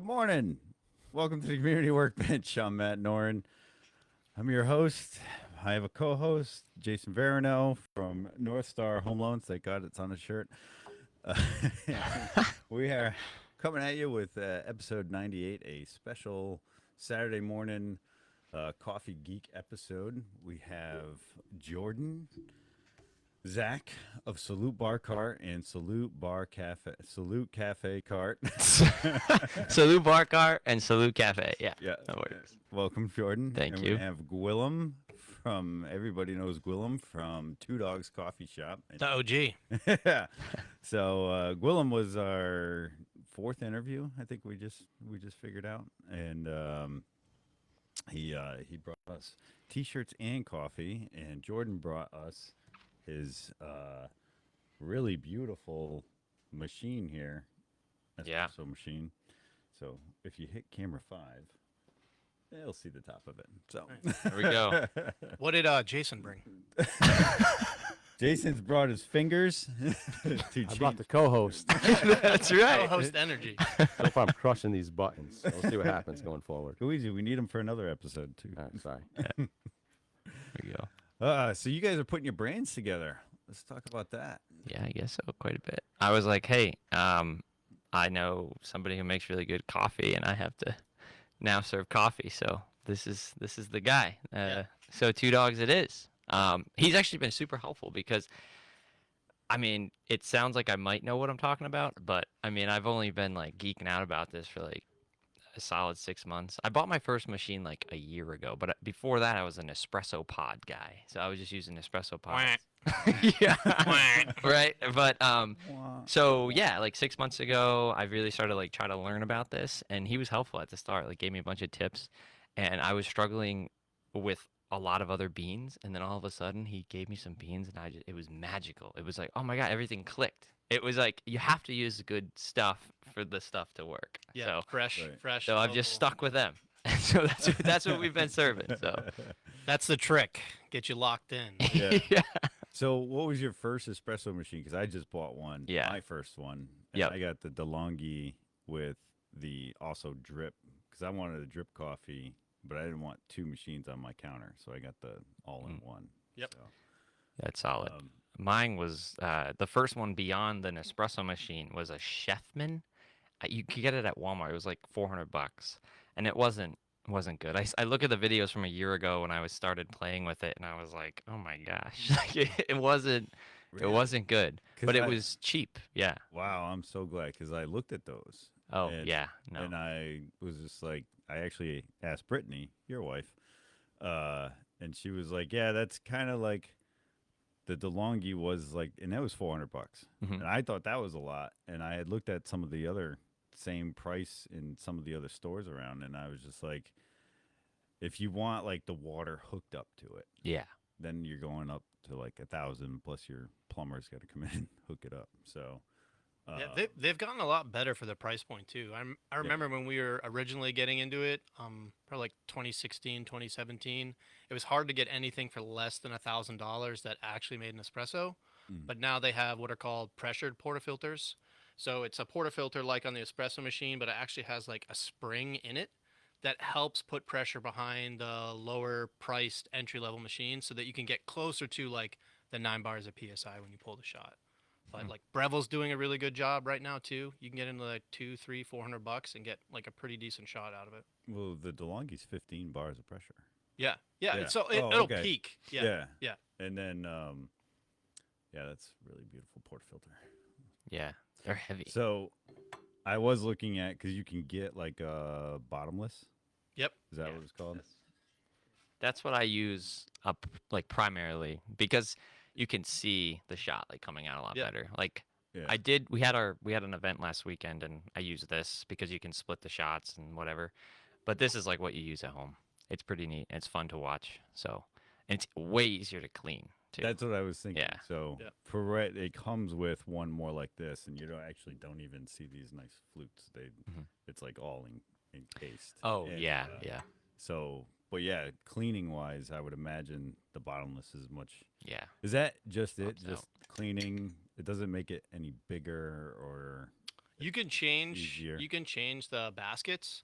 Good morning. Welcome to the Community Workbench. I'm Matt Noren. I'm your host. I have a co-host, Jason Verraneault from North Star Home Loans. Thank God it's on his shirt. Uh, we are coming at you with episode 98, a special Saturday morning coffee geek episode. We have Jordan, Zach of Salute Bar Cart and Salute Cafe Cart. Salute Bar Cart and Salute Cafe. Yeah. Yeah. That works. Welcome, Jordan. Thank and you. We have Gwillem from, everybody knows Gwillem from Two Dogs Coffee Shop. The OG. Yeah. So Gwillem was our fourth interview. I think we just figured out, and he brought us T-shirts and coffee, and Jordan brought us his really beautiful machine here, Yeah. espresso machine. So if you hit camera 5, they'll see the top of it. So There we go. What did Jason bring? Jason's brought his fingers. I brought the co-host. That's right. Co-host energy. So far, I'm crushing these buttons. So we'll see what happens going forward. Go easy. We need him for another episode too. All right, sorry. There we go. So you guys are putting your brands together. Let's talk about that. Yeah, I guess so. Quite a bit. I was like, hey, I know somebody who makes really good coffee, and I have to now serve coffee. So this is the guy. So Two Dogs it is. He's actually been super helpful because, I mean, it sounds like I might know what I'm talking about, but I mean, I've only been like geeking out about this for like a solid 6 months. I bought my first machine like a year ago, but before that I was an espresso pod guy. So I was just using espresso pods. Yeah. Right. But so yeah, like 6 months ago, I really started like trying to learn about this, and he was helpful at the start, like gave me a bunch of tips, and I was struggling with a lot of other beans, and then all of a sudden he gave me some beans, and it was magical. It was like, oh my God, everything clicked. It was like, you have to use good stuff for the stuff to work. Yeah, So, fresh. so I've just stuck with them. And so that's what we've been serving. So That's the trick. Get you locked in. Yeah. yeah. So what was your first espresso machine? Because I just bought one. Yeah. My first one. And Yep. I got the DeLonghi with the also drip, because I wanted a drip coffee, but I didn't want two machines on my counter, so I got the all-in-one. Yep. So, That's solid. um, Mine was the first one beyond the Nespresso machine was a Chefman. You could get it at Walmart. It was like $400, and it wasn't good. I look at the videos from a year ago when I started playing with it, and I was like, oh my gosh, like it wasn't good, 'Cause but it I- was cheap. Yeah. wow, I'm so glad, because I looked at those. Oh and, yeah. No. And I was just like, I actually asked Brittany, your wife, and she was like, yeah, that's kind of like the DeLonghi was like, and that was $400. Mhm. And I thought that was a lot. And I had looked at some of the other same price in some of the other stores around, and I was just like, if you want like the water hooked up to it, Yeah. then you're going up to like 1,000, plus your plumber's got to come in and hook it up. So Yeah, they've gotten a lot better for the price point too. I remember when we were originally getting into it, probably like 2016, 2017. It was hard to get anything for less than $1,000 that actually made an espresso. Mm. But now they have what are called pressured portafilters. So it's a portafilter like on the espresso machine, but it actually has like a spring in it that helps put pressure behind the lower priced entry level machines, so that you can get closer to like the 9 bars of PSI when you pull the shot. But like Breville's doing a really good job right now too. You can get into like $200, $300, $400 and get like a pretty decent shot out of it. well, the DeLonghi's 15 bars of pressure. Yeah. Yeah. So Oh, it'll okay. peak. Yeah. Yeah. And then, yeah, that's really beautiful portafilter. Yeah. They're heavy. So I was looking at, because you can get like a bottomless. Yep. Is that Yeah. what it's called? That's what I use up like primarily, because you can see the shot like coming out a lot Yeah. better. Like Yeah. we had an event last weekend, and I used this because you can split the shots and whatever. But this is like what you use at home. It's pretty neat. It's fun to watch. So, and it's way easier to clean too. That's what I was thinking. Yeah. So Yeah. it comes with one more like this, and you don't even see these nice flutes. It's like all encased. Oh And, yeah, yeah, So, but yeah, cleaning wise, I would imagine the bottomless is much. yeah. Is that just it? Helps out. Just cleaning? It doesn't make it any bigger or You can change. Easier. You can change the baskets.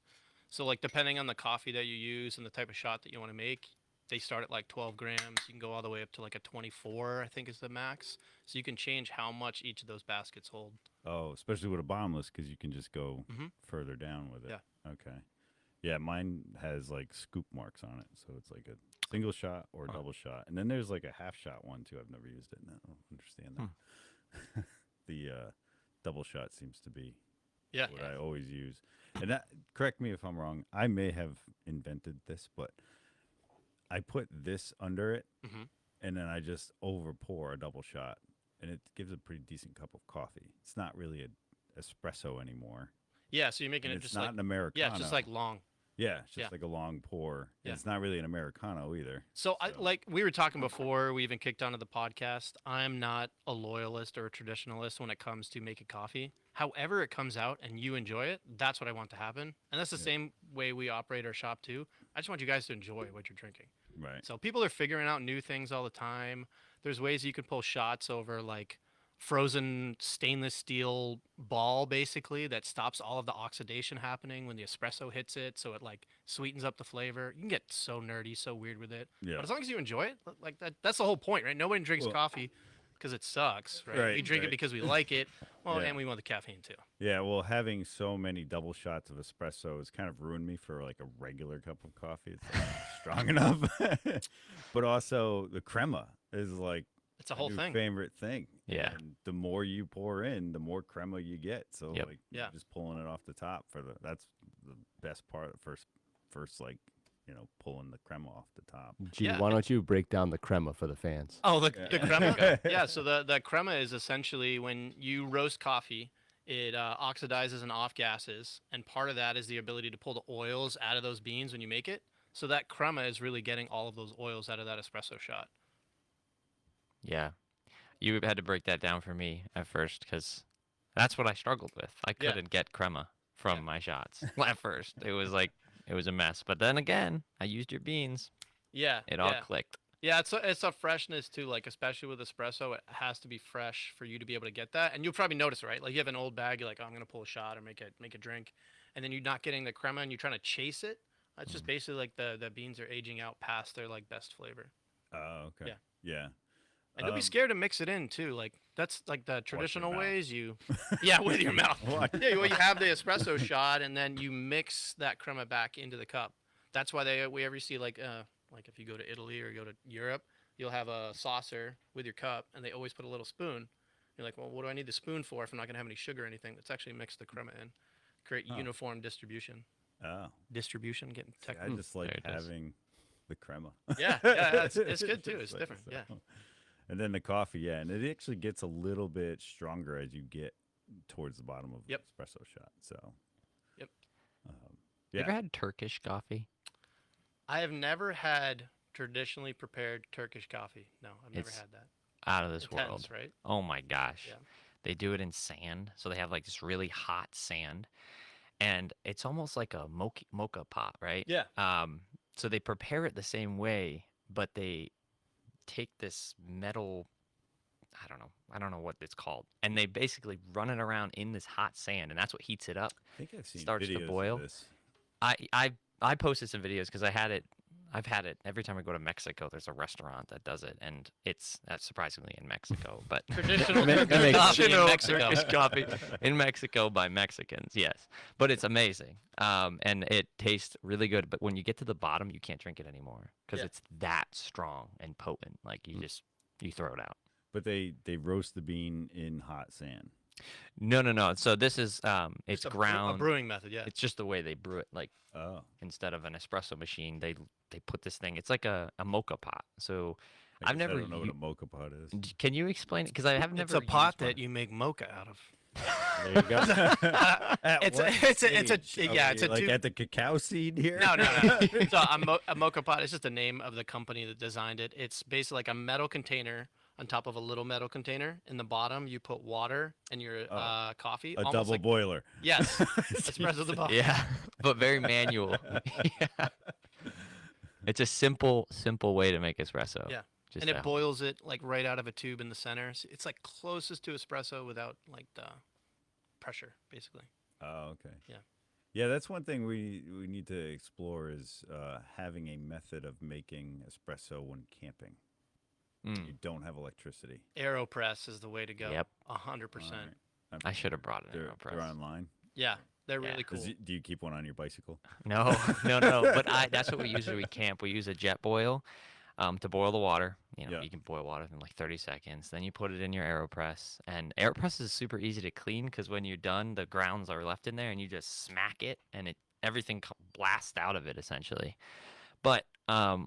So like depending on the coffee that you use and the type of shot that you want to make, they start at like 12 grams. You can go all the way up to like a 24, I think is the max. So you can change how much each of those baskets hold. Oh, especially with a bottomless, because you can just go Mhm. further down with it. Yeah. Okay. Yeah, mine has like scoop marks on it, so it's like a single shot or Huh. double shot, and then there's like a half shot one too. I've never used it, and I don't understand that. The double shot seems to be Yeah. what I always use, and that. Correct me if I'm wrong. I may have invented this, but I put this under it, Mhm. and then I just over pour a double shot, and it gives a pretty decent cup of coffee. It's not really a espresso anymore. Yeah. So you're making And it it's just not like an Americano. yeah, it's just like long. Yeah, it's just Yeah. like a long pour. And Yeah. it's not really an Americano either. So I So- like we were talking before we even kicked onto the podcast. I'm not a loyalist or a traditionalist when it comes to making coffee. However, it comes out and you enjoy it, that's what I want to happen. And that's the Yeah. same way we operate our shop too. I just want you guys to enjoy what you're drinking. Right. So people are figuring out new things all the time. There's ways you can pull shots over like frozen stainless steel ball basically that stops all of the oxidation happening when the espresso hits it, so it like sweetens up the flavor. You can get so nerdy, so weird with it. Yeah. But as long as you enjoy it, like that's the whole point, right? Nobody drinks Well- coffee because it sucks, right? Right, We drink it right. because we like it. Well, Yeah. and we want the caffeine too. Yeah, well, having so many double shots of espresso has kind of ruined me for like a regular cup of coffee. It's like not strong enough. But also the crema is like It's a my whole new thing. favorite thing. Yeah. And the more you pour in, the more crema you get. So Yep. like Yeah. you're just pulling it off the top that's the best part. First like, pulling the crema off the top. Gee, Yeah. why don't you break down the crema for the fans? Oh, the Yeah. crema? Yeah, so the crema is essentially when you roast coffee, it oxidizes and off gases, and part of that is the ability to pull the oils out of those beans when you make it. So that crema is really getting all of those oils out of that espresso shot. Yeah. You had to break that down for me at first because that's what I struggled with. I Yeah. couldn't get crema from Yeah. my shots at first. It was like, it was a mess. But then again, I used your beans. Yeah, It all yeah. clicked. Yeah, it's a freshness too. Like especially with espresso, it has to be fresh for you to be able to get that. And you'll probably notice, right? Like you have an old bag, you're like, oh, I'm gonna pull a shot or make a drink, and then you're not getting the crema, and you're trying to chase it. That's just basically like the beans are aging out past their like best flavor. Oh, okay. Yeah. Yeah. And don't be scared to mix it in too. Like that's like the traditional mouth. ways you, yeah, with your mouth. Watch- Yeah, well, you have the espresso shot, and then you mix that crema back into the cup. That's why we ever see like if you go to Italy or go to Europe, you'll have a saucer with your cup, and they always put a little spoon. You're like, well, what do I need the spoon for if I'm not gonna have any sugar or anything? Let's actually mix the crema in, create Huh. uniform distribution. Oh. Distribution, getting See, I technical. just like There it is. having the crema. Yeah, yeah, it's good too. It's like different. Yeah. so. And then the coffee, yeah, and it actually gets a little bit stronger as you get towards the bottom of Yep. the espresso shot. So. Yep. You ever had Turkish coffee? I have never had traditionally prepared Turkish coffee. No, I've never It's had that. Out of this Intense, world. right? Oh my gosh. Yeah. They do it in sand. So they have like this really hot sand. And it's almost like a mocha pot, right? Yeah. So they prepare it the same way, but they take this metal, I don't know what it's called, and they basically run it around in this hot sand, and that's what heats it up. I think I've seen starts to videos of boil. this. I posted some videos because I've had it every time I go to Mexico. There's a restaurant that does it, and it's surprisingly in Mexico, but Traditional Turkish Turkish coffee in traditional Mexico. Turkish Turkish coffee in Mexico by Mexicans, yes, but it's amazing, and it tastes really good. But when you get to the bottom, you can't drink it anymore because Yeah. it's that strong and potent. Like you throw it out. But they roast the bean in hot sand. No. So this is it's a ground. brewing method. Yeah. It's just the way they brew it. Like Oh. instead of an espresso machine, they put this thing. It's like a mocha pot. So I I've guess never I don't know u- what a mocha pot is. Can you explain it? Because I have never. It's a used pot one. that you make mocha out of. There you go. At It's a- what it's a- stage? yeah, Are it's we, a like two- at the cacao seed here. No. So a mocha pot is just the name of the company that designed it. It's basically like a metal container on top of a little metal container. In the bottom, you put water and your coffee. A almost double like, boiler. Yes. Espresso the bottom. Yeah, but very manual. Yeah. It's a simple way to make espresso. Yeah. Just And it that- boils it like right out of a tube in the center. So it's like closest to espresso without like the pressure, basically. Oh, okay. Yeah. Yeah, that's one thing we need to explore is having a method of making espresso when camping. Mm. You don't have electricity. AeroPress is the way to go. Yep. 100%. All right. I should have brought an They're AeroPress. online. Yeah, they're Yeah. really cool. Do you keep one on your bicycle? No, no. But that's what we use when we camp. We use a jet boil to boil the water. Yeah. You can boil water in like 30 seconds. Then you put it in your AeroPress. And AeroPress is super easy to clean because when you're done, the grounds are left in there and you just smack it and everything blasts out of it essentially. But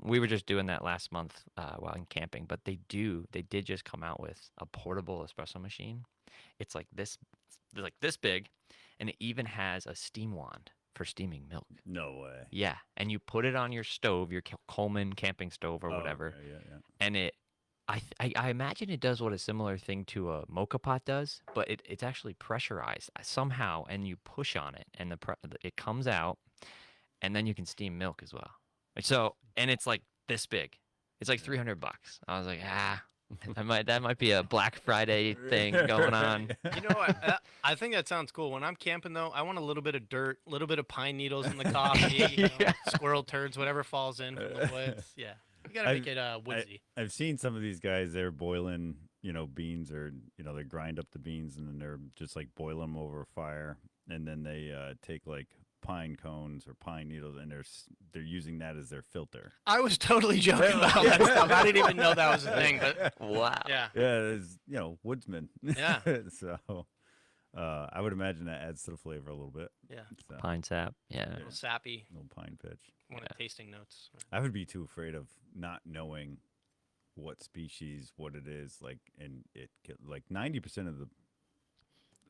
we were just doing that last month while in camping. But they did just come out with a portable espresso machine. It's like this big, and it even has a steam wand for steaming milk. No way. Yeah, and you put it on your stove, your Coleman camping stove or whatever, Okay, yeah. and I imagine it does what a similar thing to a mocha pot does, but it's actually pressurized somehow, and you push on it, and it comes out, and then you can steam milk as well. So, and it's like this big. It's like $300. I was like, that might be a Black Friday thing going on. You know what? I think that sounds cool. When I'm camping, though, I want a little bit of dirt, a little bit of pine needles in the coffee, squirrel turds, whatever falls in from the woods. Yeah, you gotta make it woodsy. I've seen some of these guys. They're boiling, beans, or they grind up the beans and then they're just like boiling them over a fire, and then they take like pine cones or pine needles and they're using that as their filter. I was totally joking about that stuff. I didn't even know that was a thing, but Wow. yeah. Yeah, it's woodsmen. Yeah. So I would imagine that adds to the flavor a little bit. Yeah. So, Pine sap. Yeah. A little sappy. little pine pitch. One of tasting notes. I would be too afraid of not knowing what species, what it is, and it like 90%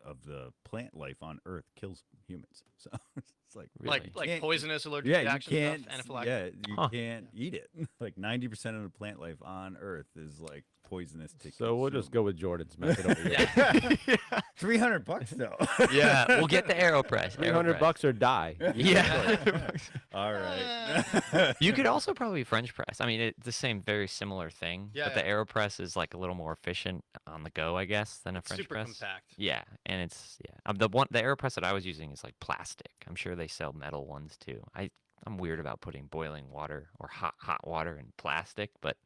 of the plant life on Earth kills humans. So it's like Really? Like poisonous allergic yeah, you reaction can't. stuff, anaphylactic. Yeah, you Huh. can't eat it. Like 90% of the plant life on Earth is like poisonous to So we'll just go with Jordan's method over here. Yeah. $300 though. Yeah. We'll get the AeroPress. $300 or die. Yeah. All right. You could also probably French press. I mean, it's the same, very similar thing. Yeah, but the AeroPress is like a little more efficient on the go, I guess, than a French Super press. compact. Yeah, and it's the AeroPress that I was using is like plastic. I'm sure they sell metal ones too. I'm weird about putting boiling water or hot water in plastic, but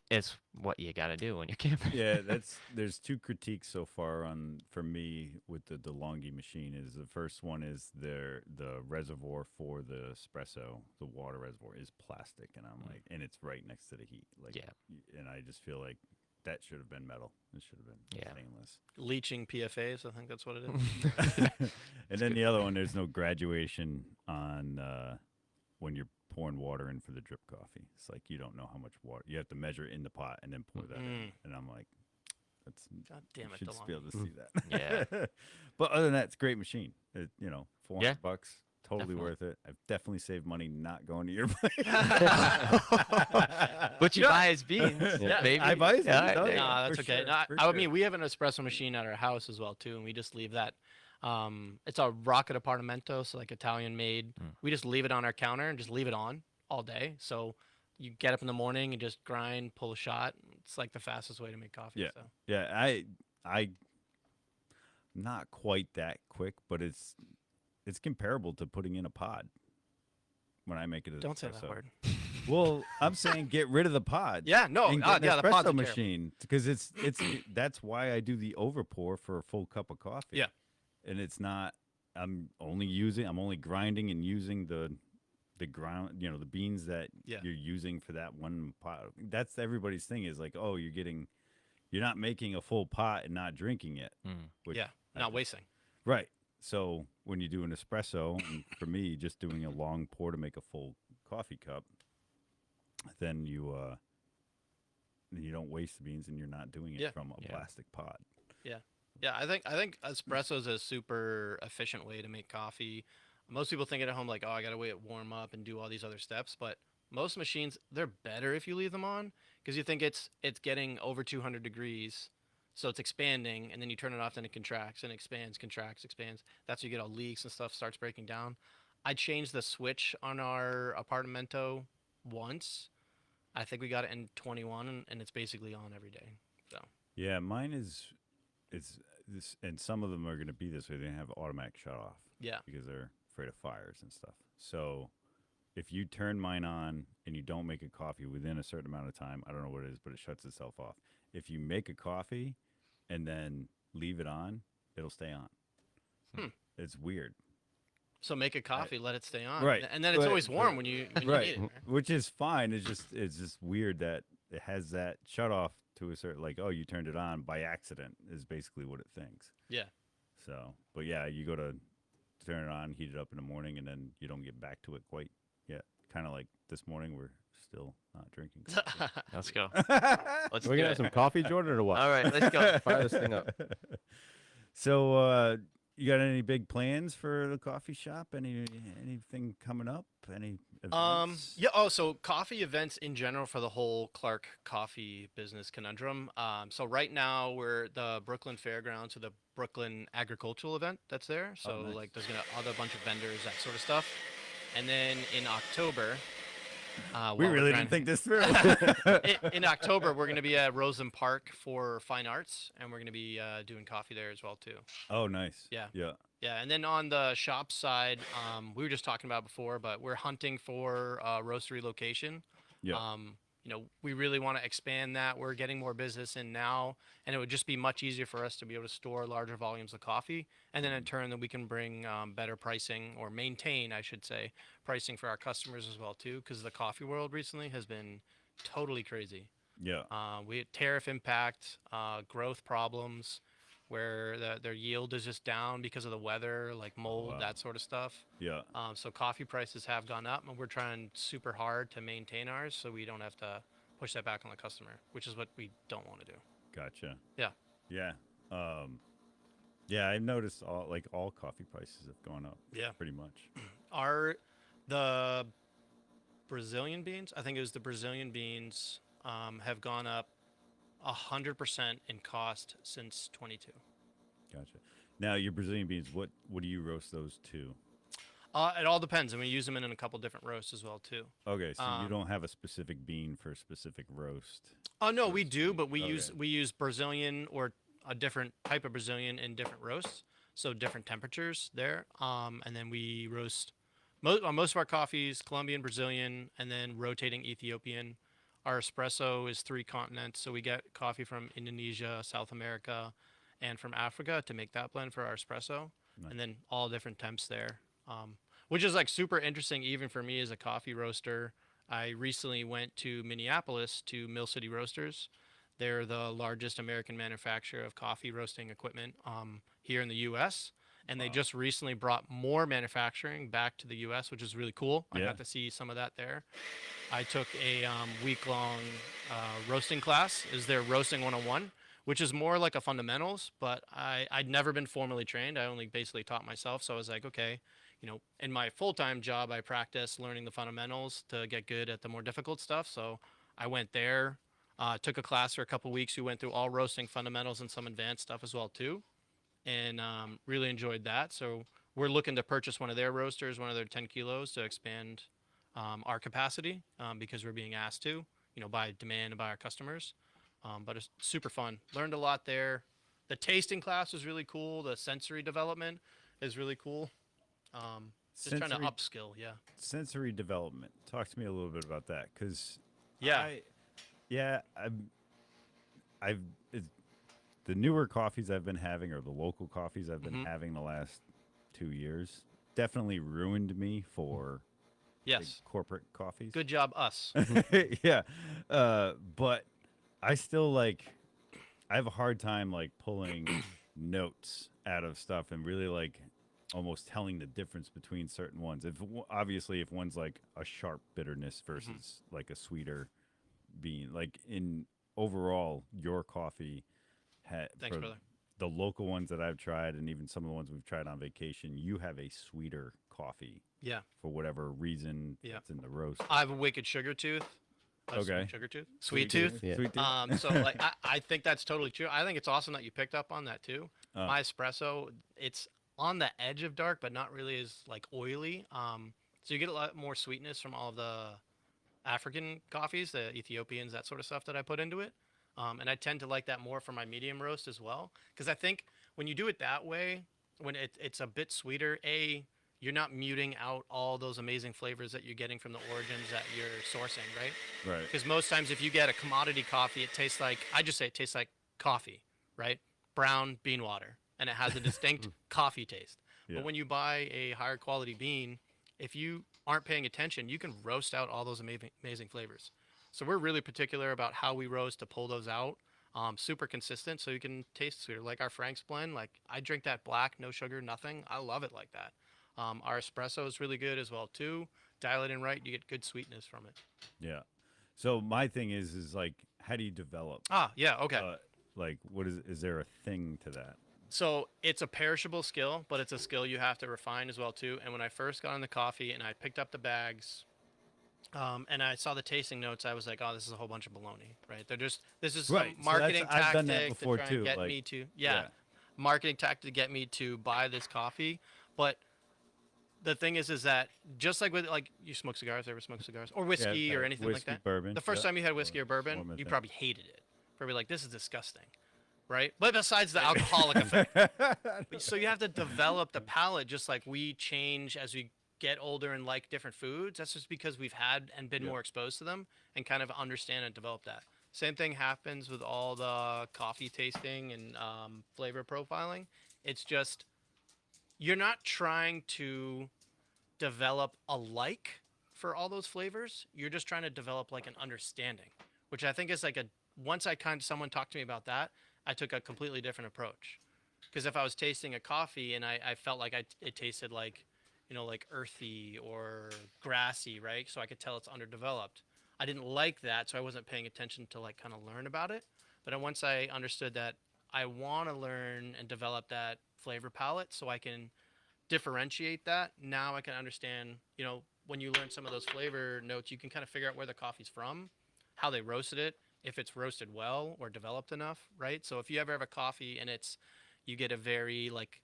it's what you got to do when you're camping. Yeah, there's two critiques so far for me with the DeLonghi machine. Is the first one is the reservoir for the espresso, the water reservoir is plastic, and I'm like, and it's right next to the heat. Like, Yeah. and I just feel like that should have been metal. It should have been stainless. Leaching PFAs, I think that's what it is. And then the other one, there's no graduation on when you're pouring water in for the drip coffee. It's like you don't know how much water you have to measure in the pot and then pour that in. And I'm like, that's God damn it, you should just be DeLonghi. able to see that. Yeah. But other than that, it's a great machine. $400, Yeah. totally Definitely. worth it. I've definitely saved money not going to your place. But you buy his beans. Yeah. Maybe. I buy his beans, Yeah, oh, there you yeah. go. Nah, that's for okay. sure, No, for I sure. mean, we have an espresso machine at our house as well too, and we just leave that. It's a Rocket Apartamento, so like Italian made. We just leave it on our counter and just leave it on all day. So you get up in the morning and just grind, pull a shot. It's like the fastest way to make coffee. Yeah. So. Yeah, I not quite that quick, but it's comparable to putting in a pod when I make it as Don't say that espresso. word. Well, I'm saying get rid of the pod. Yeah, no, and get an yeah, the pod's espresso terrible. machine because it's that's why I do the overpour for a full cup of coffee. Yeah. And it's not. I'm only grinding and using the ground, the beans that Yeah. you're using for that one pot. That's everybody's thing is like, oh, you're not making a full pot and not drinking it. Which Yeah, not wasting. Right. So when you do an espresso, and for me, just doing a long pour to make a full coffee cup, then you don't waste the beans and you're not doing it Yeah. from a plastic pot. Yeah, I think espresso is a super efficient way to make coffee. Most people think at home like, oh, I gotta wait it warm up and do all these other steps, but most machines they're better if you leave them on because you think it's getting over 200 degrees, so it's expanding, and then you turn it off, then it contracts and expands, contracts, expands. That's where you get all leaks and stuff starts breaking down. I changed the switch on our Apartamento once. I think we got it in 21, and it's basically on every day. So Yeah, mine is and some of them are going to be this way. They have automatic shut off. Yeah. Because they're afraid of fires and stuff. So if you turn mine on and you don't make a coffee within a certain amount of time, I don't know what it is, but it shuts itself off. If you make a coffee and then leave it on, it'll stay on. It's weird. So make a coffee, let it stay on. Right. And then it's But- always warm when you need it. Right? Which is fine. It's just weird that it has that shut off to a certain, like, oh, you turned it on by accident is basically what it thinks. Yeah. So, but yeah, you go to turn it on, heat it up in the morning, and then you don't get back to it quite yet. Kind of like this morning, we're still not drinking coffee. Let's go. Let's We're do gonna have it. some coffee, Jordan, or what? All right, let's go. Fire this thing up. So, you got any big plans for the coffee shop? Anything coming up? Any events? Yeah. Oh, so coffee events in general for the whole Clark coffee business conundrum. So right now we're the Brooklyn Fairgrounds, so the Brooklyn agricultural event that's there. So nice. like there's gonna other bunch of vendors, that sort of stuff. And then in October, We while we're really trying- didn't think this through. in October we're gonna be at Rosen Park for fine arts, and we're gonna be doing coffee there as well too. Oh, nice. Yeah. Yeah. Yeah, and then on the shop side, we were just talking about before, but we're hunting for a roastery location. Yeah. We really want to expand that. We're getting more business in now, and it would just be much easier for us to be able to store larger volumes of coffee, and then in turn, then we can bring better pricing, or maintain, I should say, pricing for our customers as well too, because the coffee world recently has been totally crazy. Yeah. We had tariff impact, growth problems, where their yield is just down because of the weather, like mold, wow. that sort of stuff. Yeah. So coffee prices have gone up, and we're trying super hard to maintain ours, so we don't have to push that back on the customer, which is what we don't want to do. Gotcha. Yeah. Yeah. Yeah, I've noticed all coffee prices have gone up. Yeah. Pretty much. The Brazilian beans, I think it was the Brazilian beans, have gone up 100% in cost since 22. Gotcha. Now, your Brazilian beans, what do you roast those to? It all depends, and we use them in a couple different roasts as well too. Okay, so you don't have a specific bean for a specific roast. Oh no, we do, but we Okay. use Brazilian or a different type of Brazilian in different roasts, so different temperatures there. And then we roast most of our coffees, Colombian, Brazilian, and then rotating Ethiopian. Our espresso is 3 continents, so we get coffee from Indonesia, South America, and from Africa to make that blend for our espresso, Nice. and then all different temps there, which is like super interesting even for me as a coffee roaster. I recently went to Minneapolis to Mill City Roasters. They're the largest American manufacturer of coffee roasting equipment here in the U.S., and they just recently brought more manufacturing back to the U.S., which is really cool. I Yeah. got to see some of that there. I took a week-long roasting class. Is their Roasting 101, which is more like a fundamentals, but I'd never been formally trained. I only basically taught myself. So I was like, okay, in my full-time job, I practice learning the fundamentals to get good at the more difficult stuff. So I went there, took a class for a couple weeks. We went through all roasting fundamentals and some advanced stuff as well too, and really enjoyed that. So we're looking to purchase one of their roasters, one of their 10 kilos, to expand our capacity because we're being asked to, by demand and by our customers. But it's super fun. Learned a lot there. The tasting class was really cool. The sensory development is really cool. Just trying to Sensory- upskill. Yeah. Sensory development. Talk to me a little bit about that, because Yeah. the newer coffees I've been having, or the local coffees I've been Mhm. having the last 2 years, definitely ruined me for big Yes. corporate coffees. Good job, us. Yeah, but I still I have a hard time pulling notes out of stuff and really almost telling the difference between certain ones. Obviously if one's like a sharp bitterness versus like a sweeter bean, in overall your coffee Thanks, for brother. the local ones that I've tried, and even some of the ones we've tried on vacation, you have a sweeter coffee Yeah. for whatever reason. Yeah. It's in the roast. I have a wicked sugar tooth. Okay. Sugar tooth. Sweet tooth. Yeah. Sweet tooth. So I think that's totally true. I think it's awesome that you picked up on that too. My espresso, it's on the edge of dark, but not really as oily. So you get a lot more sweetness from all of the African coffees, the Ethiopians, that sort of stuff that I put into it. And I tend to like that more for my medium roast as well, because I think when you do it that way, when it's a bit sweeter, you're not muting out all those amazing flavors that you're getting from the origins that you're sourcing, right? Right. Because most times if you get a commodity coffee, it tastes like, I just say it tastes like coffee, right? Brown bean water, and it has a distinct coffee taste. Yeah. But when you buy a higher quality bean, if you aren't paying attention, you can roast out all those amazing flavors. So we're really particular about how we roast to pull those out. Super consistent, so you can taste sweeter. Like our Frank's blend, like I drink that black, no sugar, nothing. I love it like that. Our espresso is really good as well too. Dial it in right, you get good sweetness from it. Yeah. So my thing is like, how do you develop? Ah, yeah, okay. Like, what is there a thing to that? So it's a perishable skill, but it's a skill you have to refine as well too. And when I first got on the coffee and I picked up the bags, and I saw the tasting notes, I was like, "Oh, this is a whole bunch of baloney, right? This is some Right, so marketing that's- I've done that tactic before to try too, and get like- me to, yeah. marketing tactic to get me to buy this coffee." But the thing is that just like with like you smoke cigars, ever smoke cigars or whiskey or anything whiskey, like that? bourbon. The first yeah. time you had whiskey or bourbon, warm you thing. probably hated it. Probably like, this is disgusting, right? But besides the alcoholic effect, so you have to develop the palate just like we change as we get older and like different foods. That's just because we've had and been Yeah. more exposed to them and kind of understand and develop that. Same thing happens with all the coffee tasting and flavor profiling. It's just you're not trying to develop a like for all those flavors. You're just trying to develop like an understanding, which I think is like once someone talked to me about that, I took a completely different approach. Because if I was tasting a coffee and I felt like it tasted like, like earthy or grassy, right? So I could tell it's underdeveloped. I didn't like that, so I wasn't paying attention to like kind of learn about it. But then once I understood that I want to learn and develop that flavor palette so I can differentiate that, now I can understand, when you learn some of those flavor notes, you can kind of figure out where the coffee's from, how they roasted it, if it's roasted well or developed enough, right? So if you ever have a coffee and you get a very like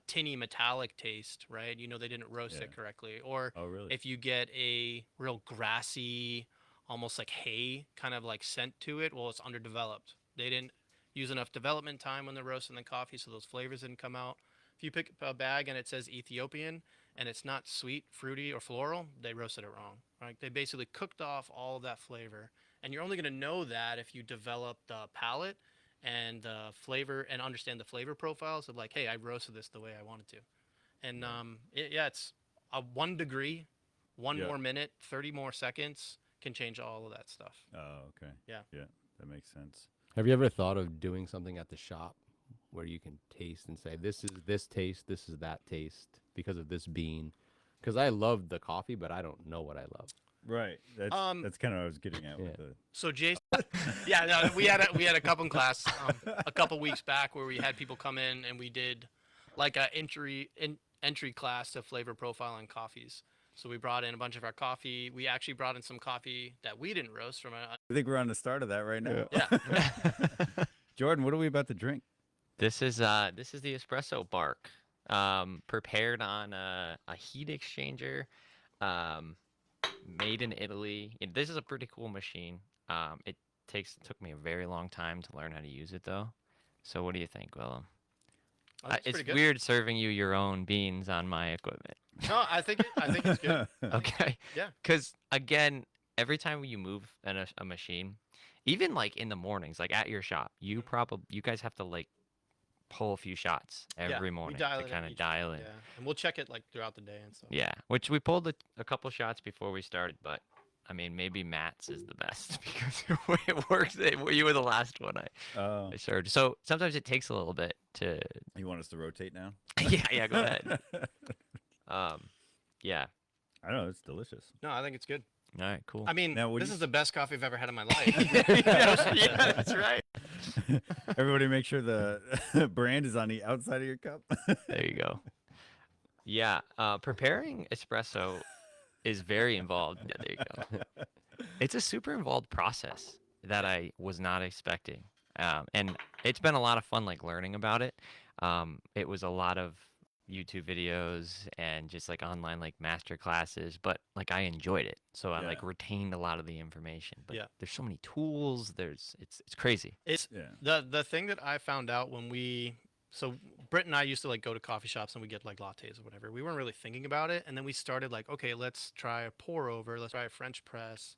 tinny metallic taste, right? They didn't roast Yeah. it correctly. Or Oh, really? if you get a real grassy, almost like hay kind of like scent to it, well, it's underdeveloped. They didn't use enough development time when they're roasting the coffee, so those flavors didn't come out. If you pick up a bag and it says Ethiopian and it's not sweet, fruity, or floral, they roasted it wrong. Right? They basically cooked off all of that flavor. And you're only going to know that if you develop the palate and the flavor and understand the flavor profiles of like, hey, I roasted this the way I wanted to. And it's a 1 degree, one Yeah. more minute, 30 more seconds can change all of that stuff. Oh, okay. Yeah. Yeah, that makes sense. Have you ever thought of doing something at the shop where you can taste and say, this is this taste, this is that taste because of this bean? Because I love the coffee, but I don't know what I love. Right. That's kind of what I was getting at with Yeah. the. So Jason, yeah, no, we had a couple in class a couple weeks back where we had people come in and we did like a entry class to flavor profiling coffees. So we brought in a bunch of our coffee. We actually brought in some coffee that we didn't roast from a. I think we're on the start of that right now. Yeah. Jordan, what are we about to drink? This is the espresso bark, prepared on a heat exchanger, made in Italy. This is a pretty cool machine. It took me a very long time to learn how to use it though. So what do you think, Willem? Oh, that's It's pretty good. weird serving you your own beans on my equipment. No, I think it's good. Okay. Yeah. Because again, every time you move a machine, even like in the mornings, like at your shop, you guys have to like pull a few shots every morning to kind of dial in. Yeah, and we'll check it like throughout the day and stuff. Yeah, which we pulled a couple shots before we started, but I mean maybe Matt's is the best because the way it works, you were the last one Oh, I served. So sometimes it takes a little bit to. you want us to rotate now? Yeah, go ahead. Yeah. I don't know. It's delicious. No, I think it's good. All right, cool. I mean, Now, would this you- is the best coffee I've ever had in my life. Yeah, that's right. Everybody, make sure the brand is on the outside of your cup. There you go. Yeah, preparing espresso is very involved. Yeah, there you go. It's a super involved process that I was not expecting, and it's been a lot of fun, like learning about it. It was a lot of YouTube videos and just like online like master classes, but like I enjoyed it, so I like Yeah. retained a lot of the information. But Yeah. there's so many tools. It's crazy. It's Yeah. the thing that I found out when we So Britt and I used to like go to coffee shops and we get like lattes or whatever. We weren't really thinking about it, and then we started like, okay, let's try a pour over, let's try a French press,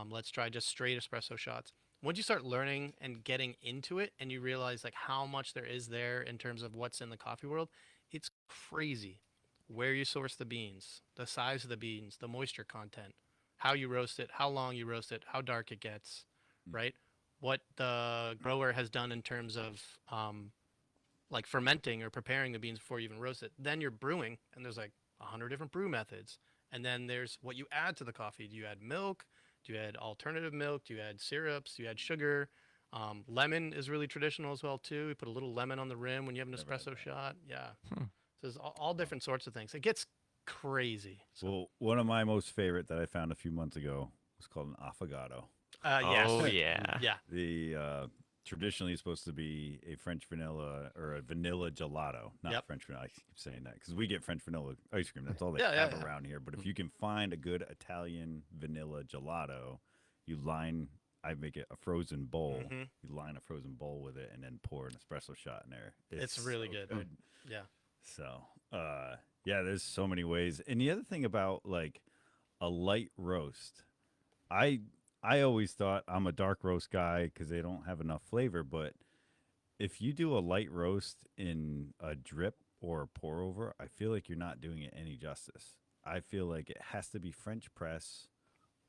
let's try just straight espresso shots. Once you start learning and getting into it, and you realize like how much there is there in terms of what's in the coffee world, it's crazy. Where you source the beans, the size of the beans, the moisture content, how you roast it, how long you roast it, how dark it gets, right? What the grower has done in terms of like fermenting or preparing the beans before you even roast it. Then you're brewing, and there's like 100 different brew methods. And then there's what you add to the coffee. Do you add milk? Do you add alternative milk? Do you add syrups? Do you add sugar? Lemon is really traditional as well too. You put a little lemon on the rim when you have an Never had espresso that. shot. Yeah. So there's all different sorts of things. It gets crazy. So, Well, one of my most favorite that I found a few months ago was called an affogato. yes. Oh yeah. Yeah. The traditionally it's supposed to be a French vanilla or a vanilla gelato, not Yep. French vanilla. I keep saying that because we get French vanilla ice cream. That's all they Yeah, yeah, have yeah. around here. But if you can find a good Italian vanilla gelato, you line. I make it a frozen bowl. Mhm. You line a frozen bowl with it and then pour an espresso shot in there. It's really so good. Yeah. So, yeah, there's so many ways. And the other thing about like a light roast, I always thought I'm a dark roast guy because they don't have enough flavor. But if you do a light roast in a drip or a pour over, I feel like you're not doing it any justice. I feel like it has to be French press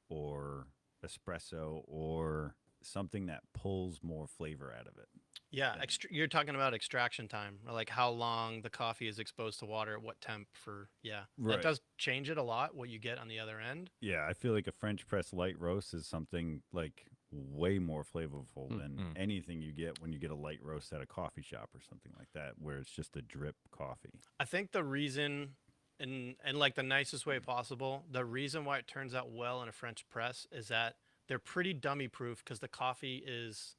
or espresso or something that pulls more flavor out of it. Yeah, you're talking about extraction time, or like how long the coffee is exposed to water at what temp for. Yeah, Right. that does change it a lot. What you get on the other end. Yeah, I feel like a French press light roast is something like way more flavorful than anything you get when you get a light roast at a coffee shop or something like that, where it's just a drip coffee. I think the reason, in like the nicest way possible, the reason why it turns out well in a French press is that they're pretty dummy proof because the coffee is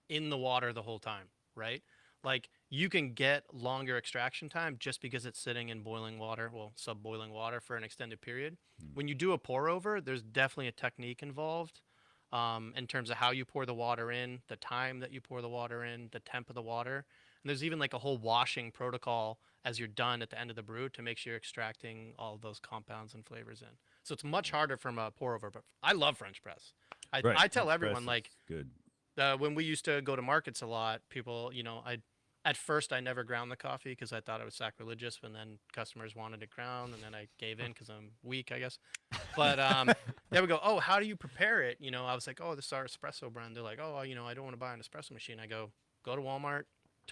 in the water the whole time, right? Like you can get longer extraction time just because it's sitting in boiling water, well, sub-boiling water for an extended period. When you do a pour over, there's definitely a technique involved in terms of how you pour the water in, the time that you pour the water in, the temp of the water. And there's even like a whole washing protocol as you're done at the end of the brew to make sure you're extracting all of those compounds and flavors in. So it's much harder from a pour over, but I love French press. I tell French everyone press like, is good. when we used to go to markets a lot, people, at first I never ground the coffee because I thought it was sacrilegious, and then customers wanted it ground, and then I gave in because I'm weak, I guess. But they would go, oh, how do you prepare it? I was like, oh, this is our espresso brand. They're like, oh, I don't want to buy an espresso machine. I go to Walmart,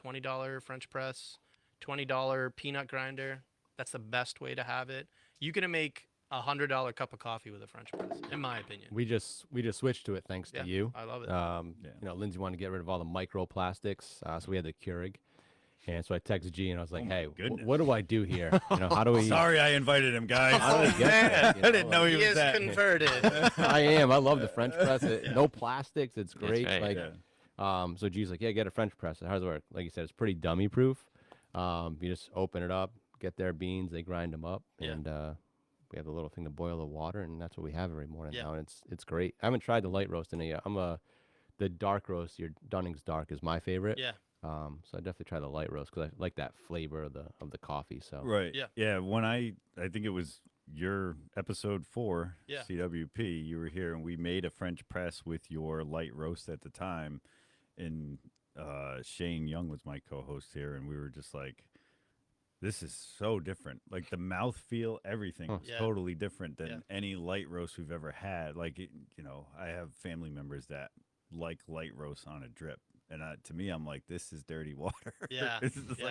$20 French press, $20 peanut grinder. That's the best way to have it. You can make $100 cup of coffee with a French press, in my opinion. We just switched to it thanks Yeah, to you. I love it. Yeah. Lindsay wanted to get rid of all the microplastics, so we had the Keurig. And so I texted G and I was like, Oh my "Hey, goodness. what do I do here? How do we?" Sorry, I invited him, guys. How do we get that, I didn't know he He was is that. converted. I am. I love the French press. No plastics. It's great. right. Like, Yeah. so G's like, "Yeah, get a French press." How does it work? Like you said, it's pretty dummy proof. You just open it up, get their beans, they grind them up, Yeah. and we have the little thing to boil the water, and that's what we have every morning Yeah. now. And it's great. I haven't tried the light roast in it yet. The dark roast. Your Dunning's dark is my favorite. Yeah. So I definitely try the light roast because I like that flavor of the coffee. So Right. Yeah. Yeah. When I think it was your episode 4, Yeah. CWP, you were here and we made a French press with your light roast at the time. And Shane Young was my co-host here, and we were just like, this is so different. Like the mouthfeel, everything was Yeah. totally different than Yeah. any light roast we've ever had. Like, I have family members that like light roast on a drip. And to me, I'm like, this is dirty water. Yeah, This is just yeah.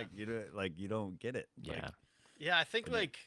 like, you don't get it. Like, Yeah. Yeah, I think And it-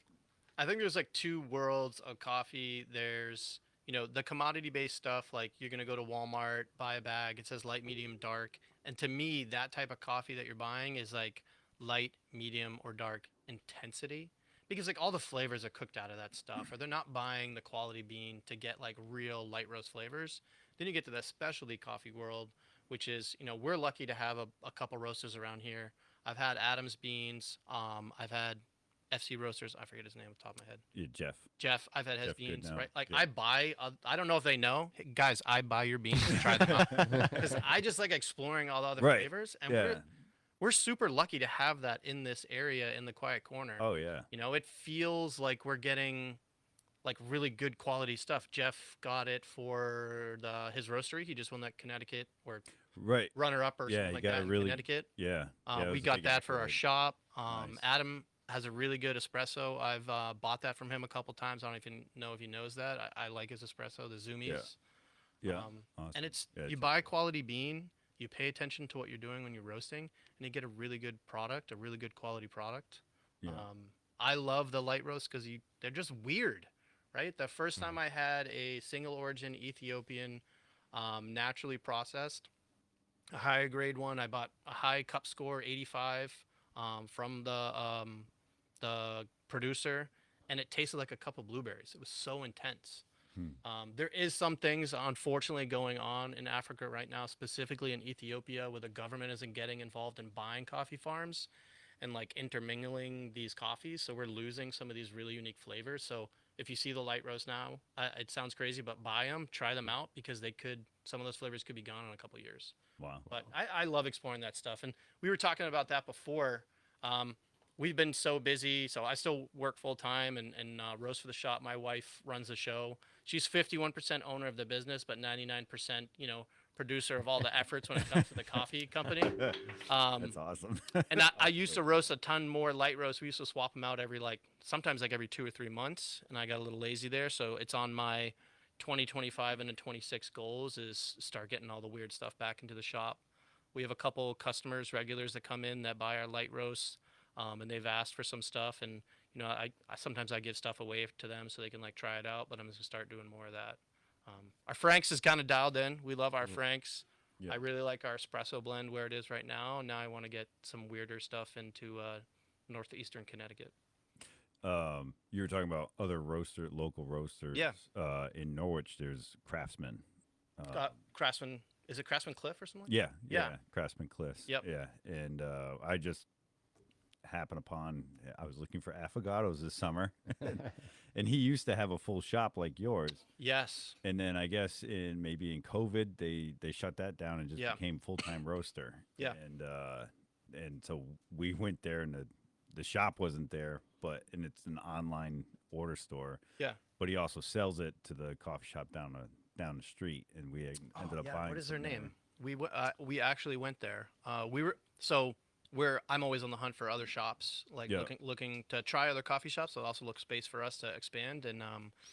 there's like two worlds of coffee. There's, the commodity based stuff, like you're gonna go to Walmart, buy a bag, it says light, medium, dark. And to me, that type of coffee that you're buying is like light, medium, or dark intensity. Because like all the flavors are cooked out of that stuff, or they're not buying the quality bean to get like real light roast flavors. Then you get to the specialty coffee world, which is, we're lucky to have a couple roasters around here. I've had Adams beans. I've had FC roasters. I forget his name off the top of my head. yeah, Jeff. Jeff. I've had his Jeff beans. Goodnow. Right. Like Yeah. I buy. I don't know if they know, hey, guys. I buy your beans to try them out because I just like exploring all the other Right. flavors. And Yeah. we're super lucky to have that in this area in the quiet corner. Oh yeah. You know, it feels like we're getting like really good quality stuff. Jeff got it for his roastery. He just won that Connecticut or Right. runner up or Yeah, something you like got that a in really Connecticut. yeah. Yeah, it We was a got big that for our accolade. shop. Nice. Adam has a really good espresso. I've bought that from him a couple times. I don't even know if he knows that. I like his espresso, the Zoomies. Yeah. And Awesome. it's Yeah, you check buy it a out. quality bean, you pay attention to what you're doing when you're roasting, and you get a really good product, a really good quality product. Yeah. I love the light roast because they're just weird, right? The first time I had a single origin Ethiopian, naturally processed, a higher grade one, I bought a high cup score 85 from the producer, and it tasted like a cup of blueberries. It was so intense. There is some things, unfortunately, going on in Africa right now, specifically in Ethiopia, where the government isn't getting involved in buying coffee farms and like intermingling these coffees. So we're losing some of these really unique flavors. So if you see the light roast now, it sounds crazy, but buy them, try them out because some of those flavors could be gone in a couple years. Wow. But I love exploring that stuff. And we were talking about that before. We've been so busy. So I still work full time and roast for the shop. My wife runs the show. She's 51% owner of the business, but 99%, producer of all the efforts when it comes to the coffee company. That's awesome. And I used to roast a ton more light roast. We used to swap them out sometimes every 2 or 3 months. And I got a little lazy there. So it's on my 2025 and 26 goals is start getting all the weird stuff back into the shop. We have a couple customers, regulars that come in that buy our light roasts, and they've asked for some stuff. And I sometimes I give stuff away to them so they can like try it out. But I'm just gonna start doing more of that. Our Franks is kind of dialed in. We love our Franks. Yeah. I really like our espresso blend where it is right now. Now I want to get some weirder stuff into northeastern Connecticut. You were talking about other local roasters. Yeah. In Norwich, there's Craftsman. Craftsman, is it Craftsman Cliff or something? Yeah. Yeah. Craftsman Cliffs. Yep. Yeah. And I just happened upon. I was looking for affogatos this summer, and he used to have a full shop like yours. Yes. And then I guess maybe in COVID they shut that down and just Yeah. became full-time roaster. Yeah. And so we went there and the shop wasn't there, and it's an online order store. Yeah. But he also sells it to the coffee shop down the street, and we ended up buying. What is their some there. name? We actually went there. I'm always on the hunt for other shops, like Yeah. looking to try other coffee shops. So also look space for us to expand. And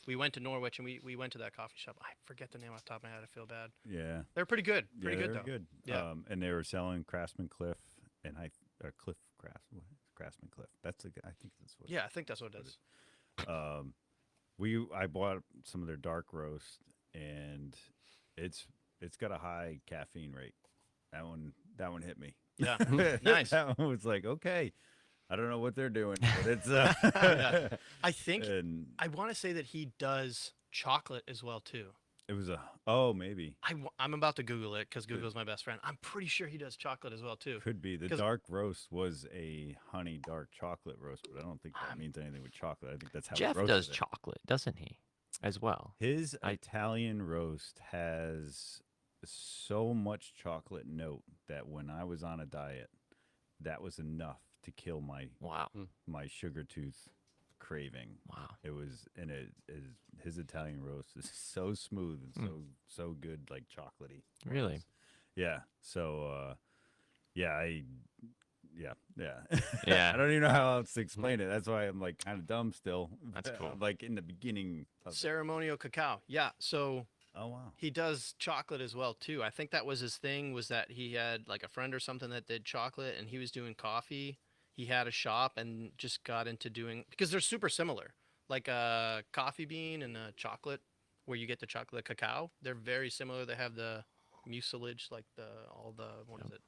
we went to Norwich and we went to that coffee shop. I forget the name off the top of my head. I feel bad. Yeah. They're pretty good. Yeah, Pretty good they're though. good. Yeah. And they were selling Craftsman Cliff and Craftsman Cliff. I think that's what. Yeah, I think that's what it is. I bought some of their dark roast, and it's got a high caffeine rate. That one hit me. Yeah. Nice. That one was like, okay, I don't know what they're doing, but it's Yeah. I think and I want to say that he does chocolate as well too. it was maybe I'm about to Google it because Google's my best friend. I'm pretty sure he does chocolate as well too. could be the 'Cause- dark roast was a honey dark chocolate roast, but I don't think that means anything with chocolate. I think that's how Jeff it does roasted it. chocolate, doesn't he? As well. His Italian roast has so much chocolate note that when I was on a diet, that was enough to kill Wow. my sugar tooth craving. Wow. It was, and his Italian roast is so smooth and so good, like chocolatey. Really? Yeah. So, yeah. Yeah. Yeah. I don't even know how else to explain it. That's why I'm like kind of dumb still. That's cool. I'm like in the beginning of it. Ceremonial cacao. Yeah. So Oh wow. he does chocolate as well too. I think that was his thing, was that he had like a friend or something that did chocolate and he was doing coffee. He had a shop and just got into doing, because they're super similar. Like a coffee bean and a chocolate, where you get the chocolate cacao. They're very similar. They have the mucilage, like what is it?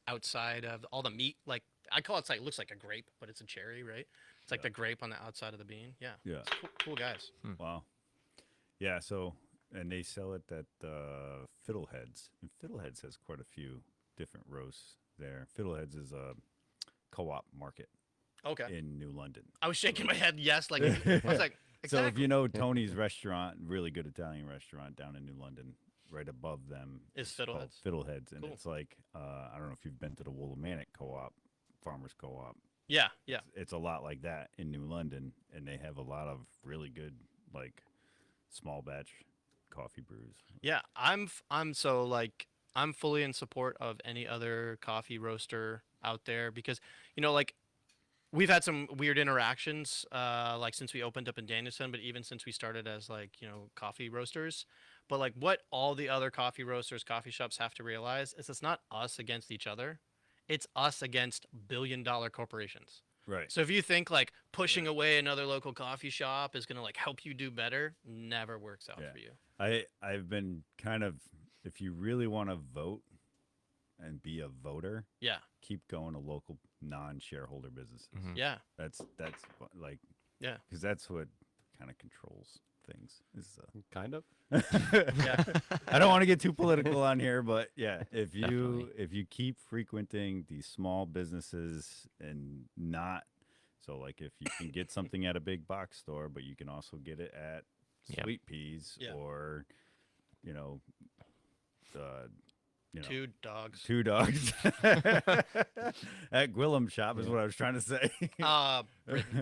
Outside of all the meat, like I call it, looks like a grape, but it's a cherry, right? It's like the grape on the outside of the bean. Yeah. Yeah. It's cool guys. Wow. Yeah. So, and they sell it at Fiddleheads. And Fiddleheads has quite a few different roasts there. Fiddleheads is a co-op market Okay. in New London. I was shaking my head. Yes. Like I was like, So if Exactly. you know Tony's restaurant, really good Italian restaurant down in New London, right above them Is it's called Fiddleheads. Fiddleheads, and Cool. it's like I don't know if you've been to the Willimantic Co-op, Farmers Co-op. Yeah, yeah. It's a lot like that in New London, and they have a lot of really good like small batch coffee brews. Yeah, I'm so like I'm fully in support of any other coffee roaster out there because like we've had some weird interactions like since we opened up in Danielson, but even since we started as like coffee roasters. But like what all the other coffee roasters, coffee shops have to realize is it's not us against each other, it's us against billion-dollar corporations. Right. So if you think like pushing away another local coffee shop is gonna like help you do better, never works out Yeah. for you. I've been kind of, if you really want to vote and be a voter, Yeah, keep going to local non-shareholder businesses. Mhm. yeah, That's like yeah. because that's what kind of controls things. Is Kind of. Yeah. I don't want to get too political on here, but yeah, if Definitely. you keep frequenting these small businesses and not so like if you can get something at a big box store, but you can also get it at Yep. Sweet Peas Yeah. or you know uh, Two dogs. Two Dogs at Gwillem shop is what I was trying to say.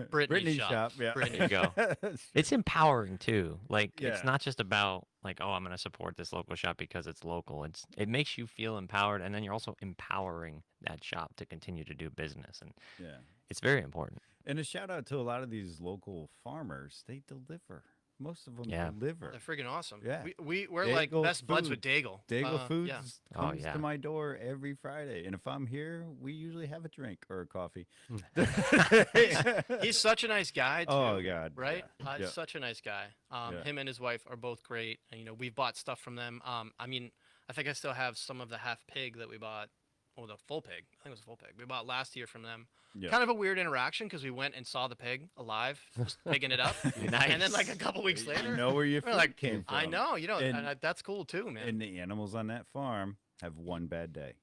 Brittany's shop, yeah. Brittany. There you go. It's empowering too. Like Yeah. it's not just about like, oh, I'm gonna support this local shop because it's local. It makes you feel empowered, and then you're also empowering that shop to continue to do business, and Yeah. it's very important. And a shout out to a lot of these local farmers. They deliver. Most of them Yeah. deliver. They're freaking awesome. Yeah. We're like Daigle best buds with Food. Daigle. Daigle Foods Yeah. Oh, comes yeah. to my door every Friday, and if I'm here, we usually have a drink or a coffee. He's such a nice guy too. Oh, God, Right? yeah. Yeah. Such a nice guy. Yeah. Him and his wife are both great. And, we've bought stuff from them. I mean, I think I still have some of the half pig that we bought, or the full pig. I think it was a full pig. We bought last year from them. Yeah. Kind of a weird interaction because we went and saw the pig alive, just pigging it up. Nice. And then like a couple weeks later, You know where your we're food like, came from. I know, And- and that's cool too, man. And the animals on that farm have one bad day.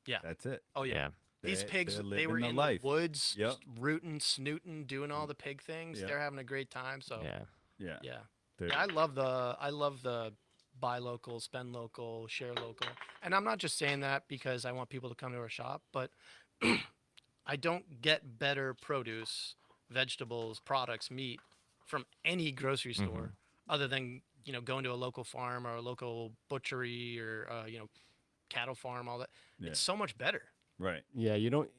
Yeah. That's it. Oh yeah. Yeah. These They- pigs, they're they were living the in life. the woods, Yep. just rooting, snooting, doing all the pig things. Yep. They're having a great time. So Yeah. Yeah. yeah. They're- Yeah, I love the buy local, spend local, share local. And I'm not just saying that because I want people to come to our shop, but I don't get better produce, vegetables, products, meat from any grocery store other than, going to a local farm or a local butchery or cattle farm, all that. Yeah. It's so much better. Right. Yeah, you don't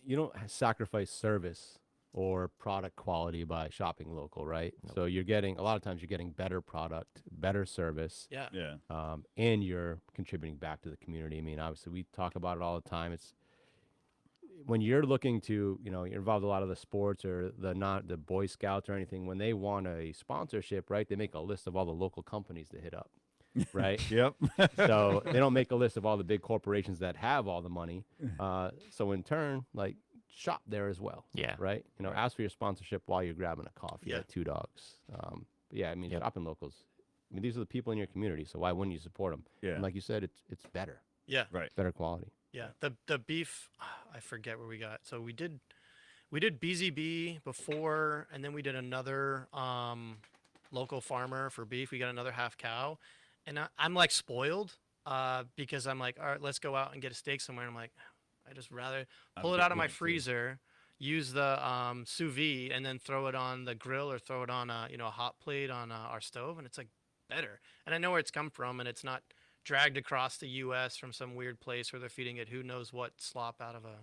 sacrifice service or product quality by shopping local, right? So you're getting a lot of times you're getting better product, better service, Yeah. Yeah. and you're contributing back to the community. I mean, obviously we talk about it all the time. It's when you're looking to, you're involved in a lot of the sports or the Boy Scouts or anything. When they want a sponsorship, right? They make a list of all the local companies to hit up, right? Yep. So they don't make a list of all the big corporations that have all the money. So in turn, like shop there as well. Yeah. Right. Ask for your sponsorship while you're grabbing a coffee Yeah. at Two Dogs. But yeah, I mean, Yep. shopping locals. I mean, these are the people in your community. So why wouldn't you support them? Yeah. And like you said, it's better, Yeah. Right. better quality. Yeah, the beef, I forget where we got. So we did BZB before, and then we did another local farmer for beef. We got another half cow, and I'm like spoiled because I'm like, all right, let's go out and get a steak somewhere. And I'm like, I just rather pull it out of my freezer, use the sous vide, and then throw it on the grill or throw it on a hot plate on our stove, and it's like better. And I know where it's come from, and it's not dragged across the U.S. from some weird place where they're feeding it who knows what slop out of a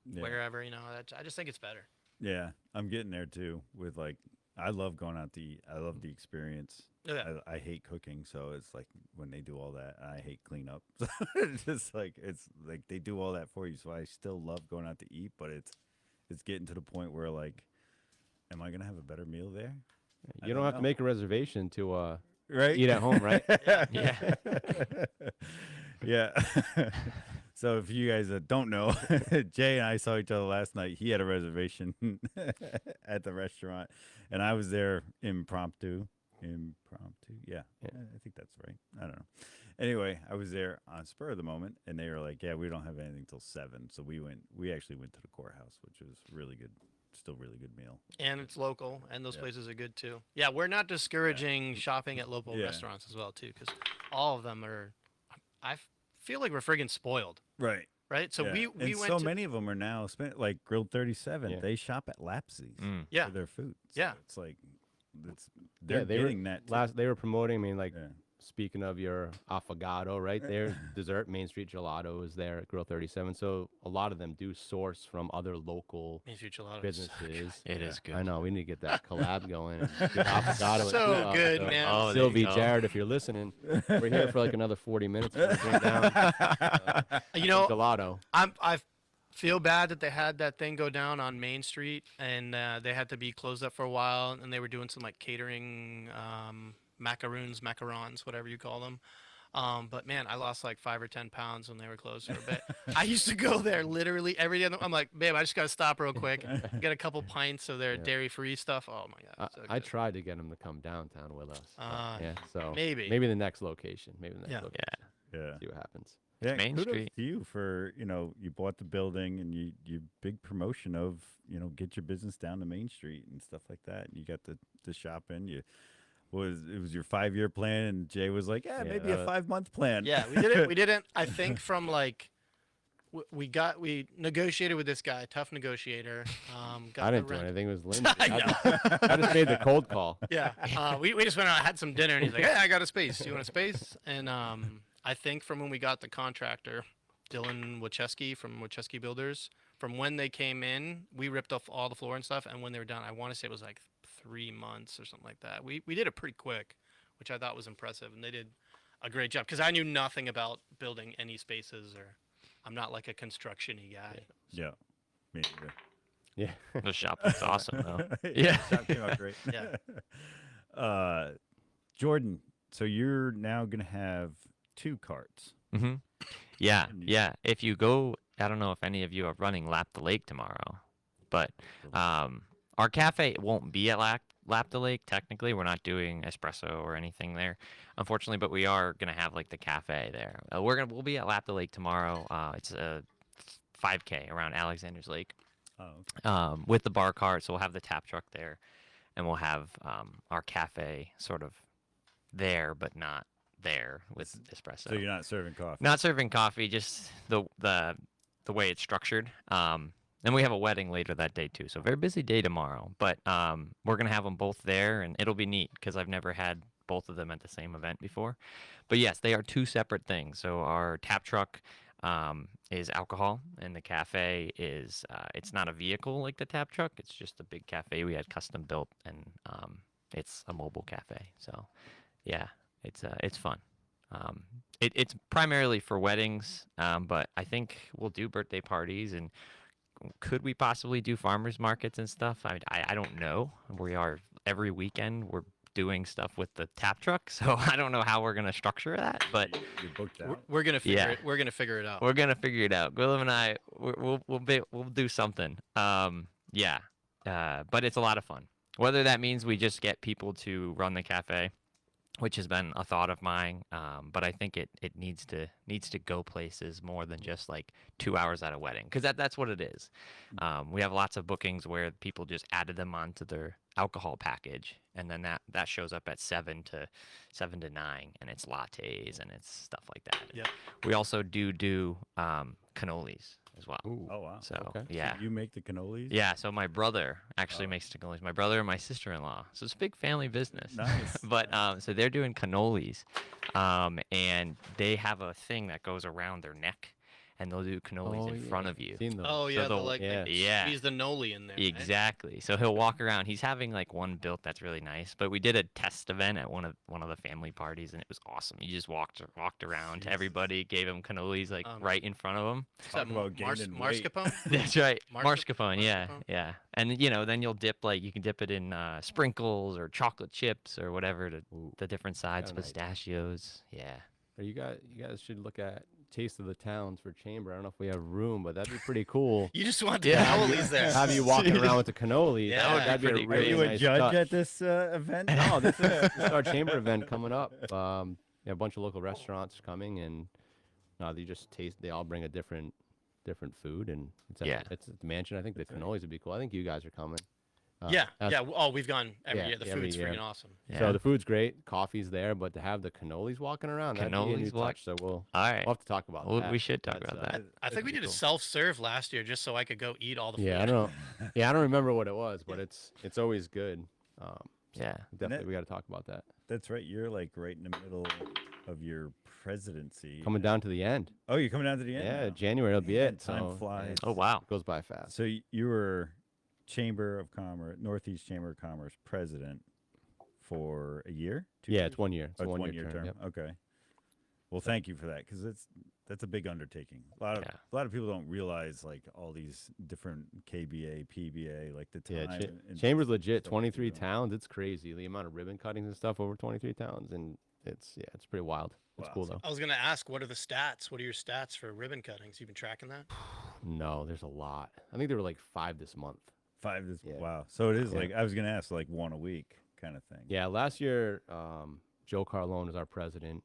Yeah. wherever. I just think it's better. Yeah. I'm getting there too with like, I love going out to eat. I love the experience. Oh, yeah. I hate cooking. So it's like when they do all that, I hate cleanup. So it's just like, it's like they do all that for you. So I still love going out to eat, but it's getting to the point where like, am I going to have a better meal there? You don't have to make a reservation to Right. eat at home, right? Yeah. Yeah. So if you guys don't know, Jay and I saw each other last night. He had a reservation at the restaurant, and I was there impromptu. Yeah, I think that's right. I don't know. Anyway, I was there on spur of the moment, and they were like, "Yeah, we don't have anything till 7." So we actually went to the courthouse, which was really good. still really good meal. And it's local, and those Yeah. places are good too. Yeah, we're not discouraging shopping at local Yeah. restaurants as well too, because all of them are. Feel like we're friggin' spoiled, Right. right? So Yeah. we and went so to many of them are now spent like Grilled 37. Yeah. They shop at Lapsies Mm. for their food. So Yeah. it's like they're they getting were, that. Too. They were promoting. I mean, like Yeah. speaking of your affogato, right there, dessert Main Street Gelato is there at Grill 37. So a lot of them do source from other local Main Street Gelato. is so good. businesses. It is good. I know we need to get that collab going. And get affogato and So stuff. good, So, man. Oh, there you Sylvie, go. Jared, if you're listening, we're here for like another 40 minutes. We'll drink down You know, gelato. I feel bad that they had that thing go down on Main Street, and they had to be closed up for a while, and they were doing some like catering, macarons, whatever you call them. But man, I lost like 5 or 10 pounds when they were closed for a bit. I used to go there literally every day. I'm like, babe, I just gotta stop real quick, get a couple pints of their Yeah. dairy-free stuff. Oh my god, so I good. tried to get him to come downtown with us. but yeah, so maybe. the next location. Maybe the next Yeah. location. Yeah. See what happens. Yeah, Main kudos Street. to you for you bought the building and you big promotion of get your business down to Main Street and stuff like that. And you got the shop in. It was your 5-year plan, and Jay was like, yeah, maybe a 5-month plan. Yeah, we did it. We didn't. I think from like we negotiated with this guy, tough negotiator. Got I the didn't do rent. anything. It was Lindsay. I I just made the cold call. Yeah, we just went out, had some dinner, and he's like, "Hey, I got a space. Do you want a space?" And I think from when we got the contractor, Dylan Wachewski from Wachewski Builders, from when they came in, we ripped off all the floor and stuff, and when they were done, I want to say it was like 3 months or something like that. We did it pretty quick, which I thought was impressive, and they did a great job because I knew nothing about building any spaces, or I'm not like a construction-y guy. Yeah. Me neither. Yeah. The shop looks awesome though. Yeah. Shop came out great. Yeah. Jordan, so you're now gonna have 2 carts. Mm-hmm. Yeah, And you- yeah. If you go, I don't know if any of you are running Lap the Lake tomorrow, but our cafe won't be at Lap the Lake. Technically, we're not doing espresso or anything there, unfortunately. But we are gonna have like the cafe there. We'll be at Lap the Lake tomorrow. It's a 5K around Alexander's Lake. Oh, okay. With the bar cart, so we'll have the tap truck there, and we'll have our cafe sort of there, but not there with espresso. So you're not serving coffee. Not serving coffee, just the way it's structured. And we have a wedding later that day too, so very busy day tomorrow. But we're gonna have them both there, and it'll be neat because I've never had both of them at the same event before. But yes, they are 2 separate things. So our tap truck is alcohol, and the cafe is it's not a vehicle like the tap truck. It's just a big cafe we had custom built, and it's a mobile cafe. So yeah, it's fun. It's primarily for weddings, but I think we'll do birthday parties, and could we possibly do farmers markets and stuff? I don't know. We are every weekend we're doing stuff with the tap truck, so I don't know how we're gonna structure that, but You're booked out. We're gonna figure Yeah. it. We're gonna figure it out. we're gonna figure it out. Gwilym and I, we'll do something. Yeah, but it's a lot of fun. Whether that means we just get people to run the cafe, which has been a thought of mine, but I think it needs to go places more than just like 2 hours at a wedding, because that's what it is. We have lots of bookings where people just added them onto their alcohol package, and then that shows up at 7 to 9, and it's lattes and it's stuff like that. Yep. We also do cannolis as well. Ooh. Oh wow. So okay. yeah. So you make the cannolis? Yeah, so my brother actually Oh. makes cannolis. My brother and my sister-in-law. So it's a big family business. Nice. But so they're doing cannolis, and they have a thing that goes around their neck, and they'll do cannolis in front of you. Seen those. Oh yeah, the- like yeah. squeeze the noli in there. right? Exactly. So he'll walk around. He's having like one built that's really nice. But we did a test event at one of the family parties, and it was awesome. He just walked around to Jesus. everybody, gave him cannolis like right in front of him. Is that Talk about gaining weight. mascarpone? That's right. Mascarpone? Mascarpone, yeah, Mascarpone? yeah. And then you'll dip you can dip it in sprinkles or chocolate chips or whatever to Ooh, the different sides, got an idea. pistachios. Yeah. you guys should look at Taste of the Towns for chamber. I don't know if we have room, but that'd be pretty cool. You just want the Yeah. cannolis there. Have you walking around with the cannoli? Yeah, that would be that'd be pretty a Are great. really you a nice judge touch. at this event? No, this is our chamber event coming up. A bunch of local restaurants coming, and they just taste. They all bring a different different food, and it's Yeah. it's at the mansion. I think the cannolis would be cool. I think you guys are coming. yeah, as- yeah. Oh, we've gone every yeah, year. The every food's year. freaking awesome. Yeah. So the food's great, coffee's there, but to have the cannolis walking around, that'd be a new Cannolis walk- touch. So we'll All right. have to talk about Well, that. we should talk That's, about that. I think we did a cool. self-serve last year just so I could go eat all the food. Yeah, I don't know. Yeah, I don't remember what it was, but it's always good. Yeah. Definitely, we got to talk about that. That's right. You're like right in the middle of your presidency. Coming down to the end. Oh, you're coming down to the end. Yeah, now. January will be Man, it. time So flies. Oh, wow. it goes by fast. So you were Chamber of Commerce, Northeast Chamber of Commerce president for a year? 2 Yeah, years? it's 1 year. It's Oh, a it's 1 year term. Yep. Okay. Well, thank you for that because that's a big undertaking. A lot of people don't realize like all these different KBA, PBA, like the time. Yeah, and Chamber's legit. stuff that 23 you do. towns. It's crazy. The amount of ribbon cuttings and stuff over 23 towns, and it's pretty wild. It's Wow. cool though. I was gonna ask, what are the stats? What are your stats for ribbon cuttings? You've been tracking that? No, there's a lot. I think there were like 5 this month. 5 this Yeah. wow. So it is Yeah. like I was gonna ask like 1 a week kind of thing. Yeah, last year, Joe Carlone is our president.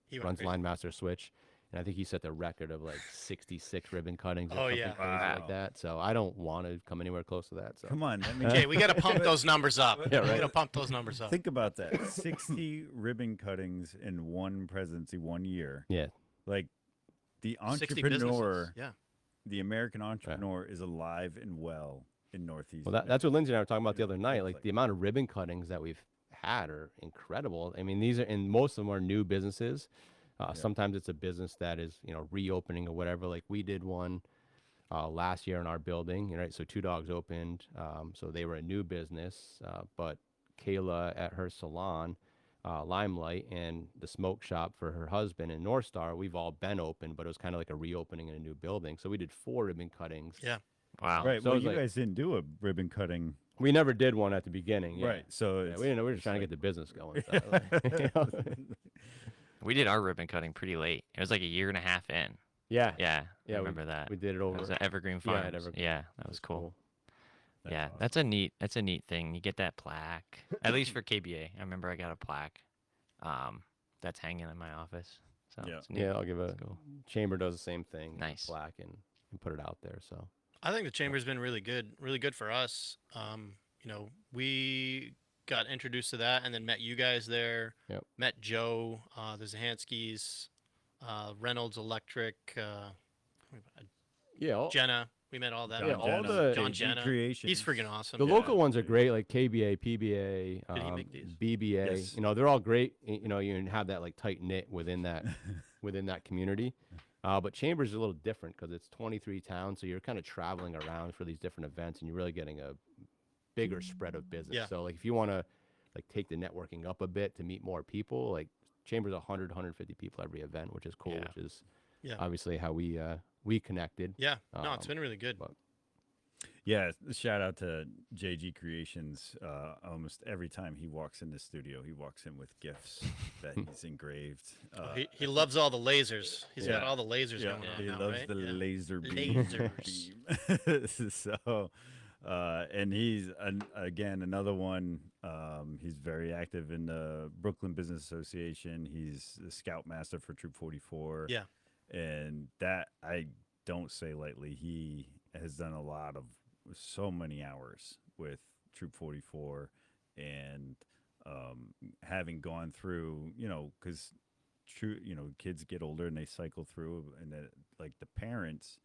He went Runs crazy. Line Master Switch, and I think he set the record of like 66 ribbon cuttings or Oh, something yeah. crazy Wow. like that. So I don't want to come anywhere close to that. So Come on, that means Okay, we got to pump those numbers up. Yeah, We right. got to pump those numbers up. think about that. 60 ribbon cuttings in one presidency 1 year. yeah, Like the 60 entrepreneur, businesses. Yeah. the American entrepreneur is alive and well in Northeast. well, that's what Lindsay and I were talking about the Yeah, other night. it's Like like- the amount of ribbon cuttings that we've had are incredible. I mean, these are, and most of them are new businesses. Sometimes it's a business that is, reopening or whatever. Like we did one last year in our building, right? So Two Dogs opened. So they were a new business, but Kayla at her salon, Limelight, and the smoke shop for her husband in North Star, we've all been open, but it was kind of like a reopening in a new building. So we did 4 ribbon cuttings. Yeah. Wow. right. So well, it's you like- guys didn't do a ribbon cutting, We never did one at the beginning. Yeah. right? So Yeah, it's, we didn't know. We were just it's trying to like- get the business going. So, We did our ribbon cutting pretty late. It was like a year and a half in. yeah. Yeah. Yeah, I we- remember that. We did it It over. was at Evergreen Yeah, Farms. at Evergreen. Yeah, that was cool. That's Yeah, awesome. that's a neat thing. You get that plaque. At least for KBA. I remember I got a plaque. That's hanging in my office. So Yeah. it's neat. Yeah, I'll give a It's cool. chamber does the same thing. Nice. Plaque and put it out there. So I think the chamber's been really good for us. We got introduced to that and then met you guys there. Yep. Met Joe, the Zahanskis, Reynolds Electric, yeah, Jenna. We met all them. John Yeah, all Jenna, the- John JG Jenna. Creations. He's freaking awesome. the Yeah. local ones are great, like KBA, PBA, Did he make these? BBA. Yes. They're all great. You have that like tight knit within that within that community. But Chambers is a little different because it's 23 towns, so you're kind of traveling around for these different events, and you're really getting a bigger spread of business. Yeah. So like if you want to like take the networking up a bit to meet more people, like Chambers 100, 150 people every event, which is cool. Yeah. Which is Yeah. obviously how we connected. Yeah. No, it's been really good. but- Yeah, shout out to JG Creations. Almost every time he walks in the studio, he walks in with gifts that he's engraved. He loves all the lasers. He's got Yeah. all the lasers Yeah, going on he now, loves right? the Yeah. laser beam. Lasers. So, and he's again another one. He's very active in the Brooklyn Business Association. He's the Scoutmaster for Troop 44. Yeah. And that I don't say lightly. He has done a lot of so many hours with Troop 44, and having gone through, because true, kids get older and they cycle through, and that, like the parents,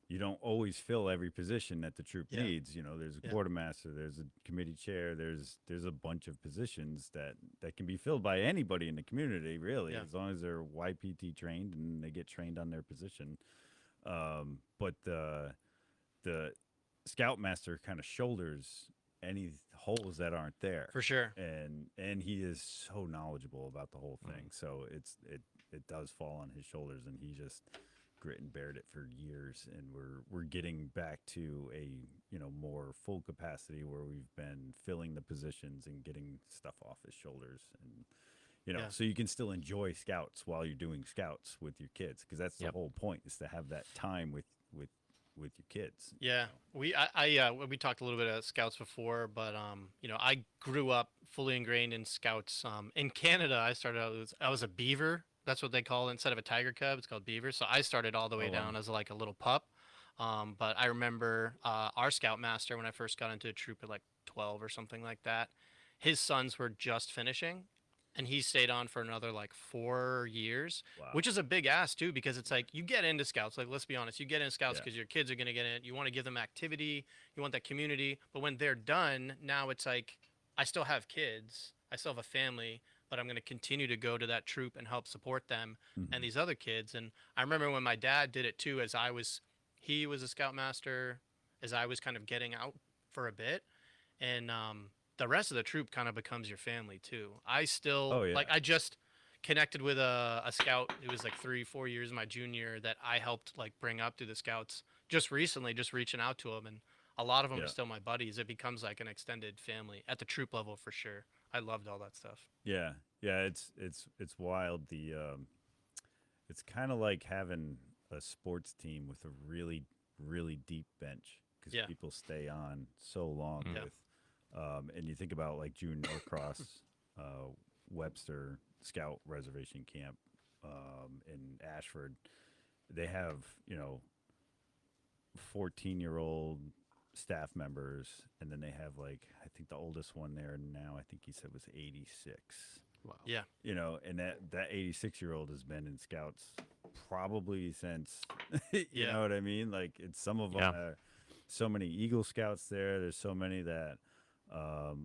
you don't always fill every position that the troop Yeah. needs. There's a Yeah. quartermaster, there's a committee chair, there's a bunch of positions that can be filled by anybody in the community, really, Yeah. as long as they're YPT trained and they get trained on their position. But the Scoutmaster kind of shoulders any holes that aren't there, For sure. and he is so knowledgeable about the whole thing. So it does fall on his shoulders, and he just grit and bared it for years. And we're getting back to a more full capacity where we've been filling the positions and getting stuff off his shoulders, and Yeah. so you can still enjoy scouts while you're doing scouts with your kids, because that's the Yep. whole point, is to have that time with your kids. Yeah, we talked a little bit about scouts before, but I grew up fully ingrained in scouts. In Canada, I started out I was a beaver That's what they call it. Instead of a tiger cub, it's called beaver. So I started all the way Oh, wow. down as like a little pup. But I remember our scoutmaster when I first got into a troop at like 12 or something like that. His sons were just finishing, and he stayed on for another like 4 years, Wow. which is a big ask too, because it's like you get into scouts. Like, let's be honest, you get into scouts Yeah. because your kids are gonna get in it. You want to give them activity, you want that community. But when they're done, now it's like I still have kids, I still have a family, but I'm going to continue to go to that troop and help support them Mhm. and these other kids. And I remember when my dad did it too, he was a scoutmaster as I was kind of getting out for a bit. And the rest of the troop kind of becomes your family too. I still, Oh, yeah. like, I just connected with a scout who was like 3-4 years my junior that I helped like bring up through the scouts just recently, just reaching out to them. And a lot of them Yeah. are still my buddies. It becomes like an extended family at the troop level for sure. I loved all that stuff. Yeah, yeah, it's wild. It's kind of like having a sports team with a really deep bench because Yeah. people stay on so long Mm. Yeah. with, and you think about like June Norcross, Webster Scout Reservation Camp, in Ashford. They have 14-year-old staff members, and then they have like I think the oldest one there now I think he said was 86. Wow. Yeah. And that 86-year-old has been in scouts probably since you Yeah. know what I mean, like it's some of them Yeah. are so many Eagle Scouts there's so many that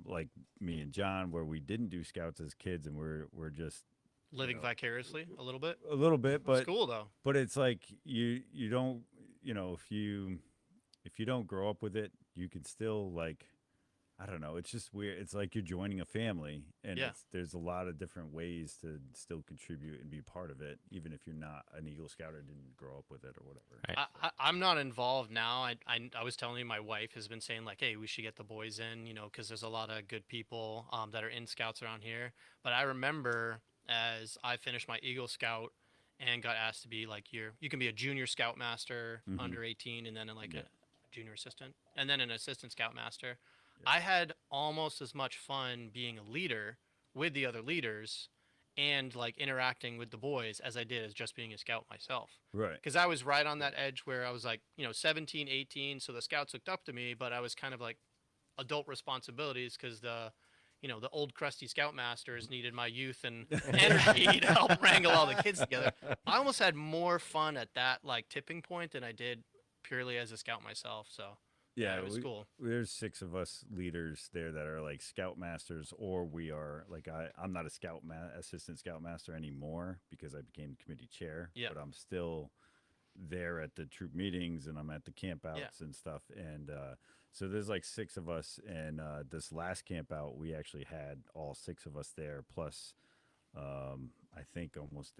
like me and John where we didn't do scouts as kids and we're just Living know, vicariously a little bit. a little bit, but It's cool though. it's like you don't if you don't grow up with it, you can still like I don't know. It's just weird. It's like you're joining a family, and Yeah. there's a lot of different ways to still contribute and be part of it, even if you're not an Eagle Scout or didn't grow up with it or whatever. Right. I'm not involved now. I was telling you, my wife has been saying like, hey, we should get the boys in, because there's a lot of good people that are in scouts around here. But I remember as I finished my Eagle Scout and got asked to be like you can be a junior scout master Mhm. under 18, and then like Yeah. a junior assistant, and then an assistant scout master. I had almost as much fun being a leader with the other leaders and like interacting with the boys as I did as just being a scout myself. Right. Because I was right on that edge where I was like, 17, 18. So the scouts looked up to me, but I was kind of like adult responsibilities because the old crusty scoutmasters needed my youth and energy to help wrangle all the kids together. I almost had more fun at that like tipping point than I did purely as a scout myself. So Yeah, it was cool. There's 6 of us leaders there that are like scoutmasters, or we are like I'm not a assistant scoutmaster anymore because I became committee chair. Yeah. But I'm still there at the troop meetings and I'm at the camp outs and stuff. And so there's like 6 of us, and this last camp out we actually had all 6 of us there. Plus, I think almost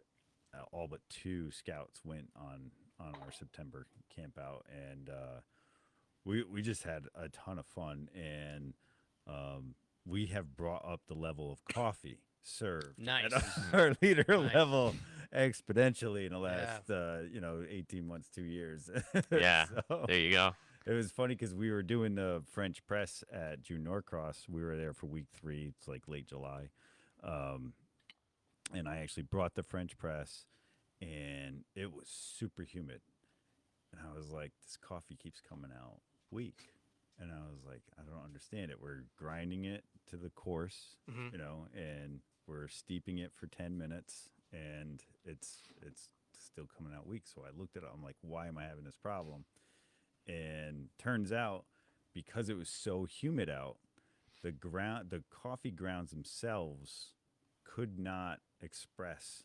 all but 2 scouts went on our September camp out, and we just had a ton of fun, and we have brought up the level of coffee served Nice. at our leader Nice. level exponentially in the last 18 months, 2 years. Yeah. So There you go. it was funny because we were doing the French press at June Norcross. We were there for week 3. It's like late July, and I actually brought the French press, and it was super humid. And I was like, this coffee keeps coming out weak. And I was like, I don't understand it. We're grinding it to the coarse, Mhm. and we're steeping it for 10 minutes, and it's still coming out weak. So I looked at it. I'm like, why am I having this problem? And turns out because it was so humid out, the coffee grounds themselves could not express.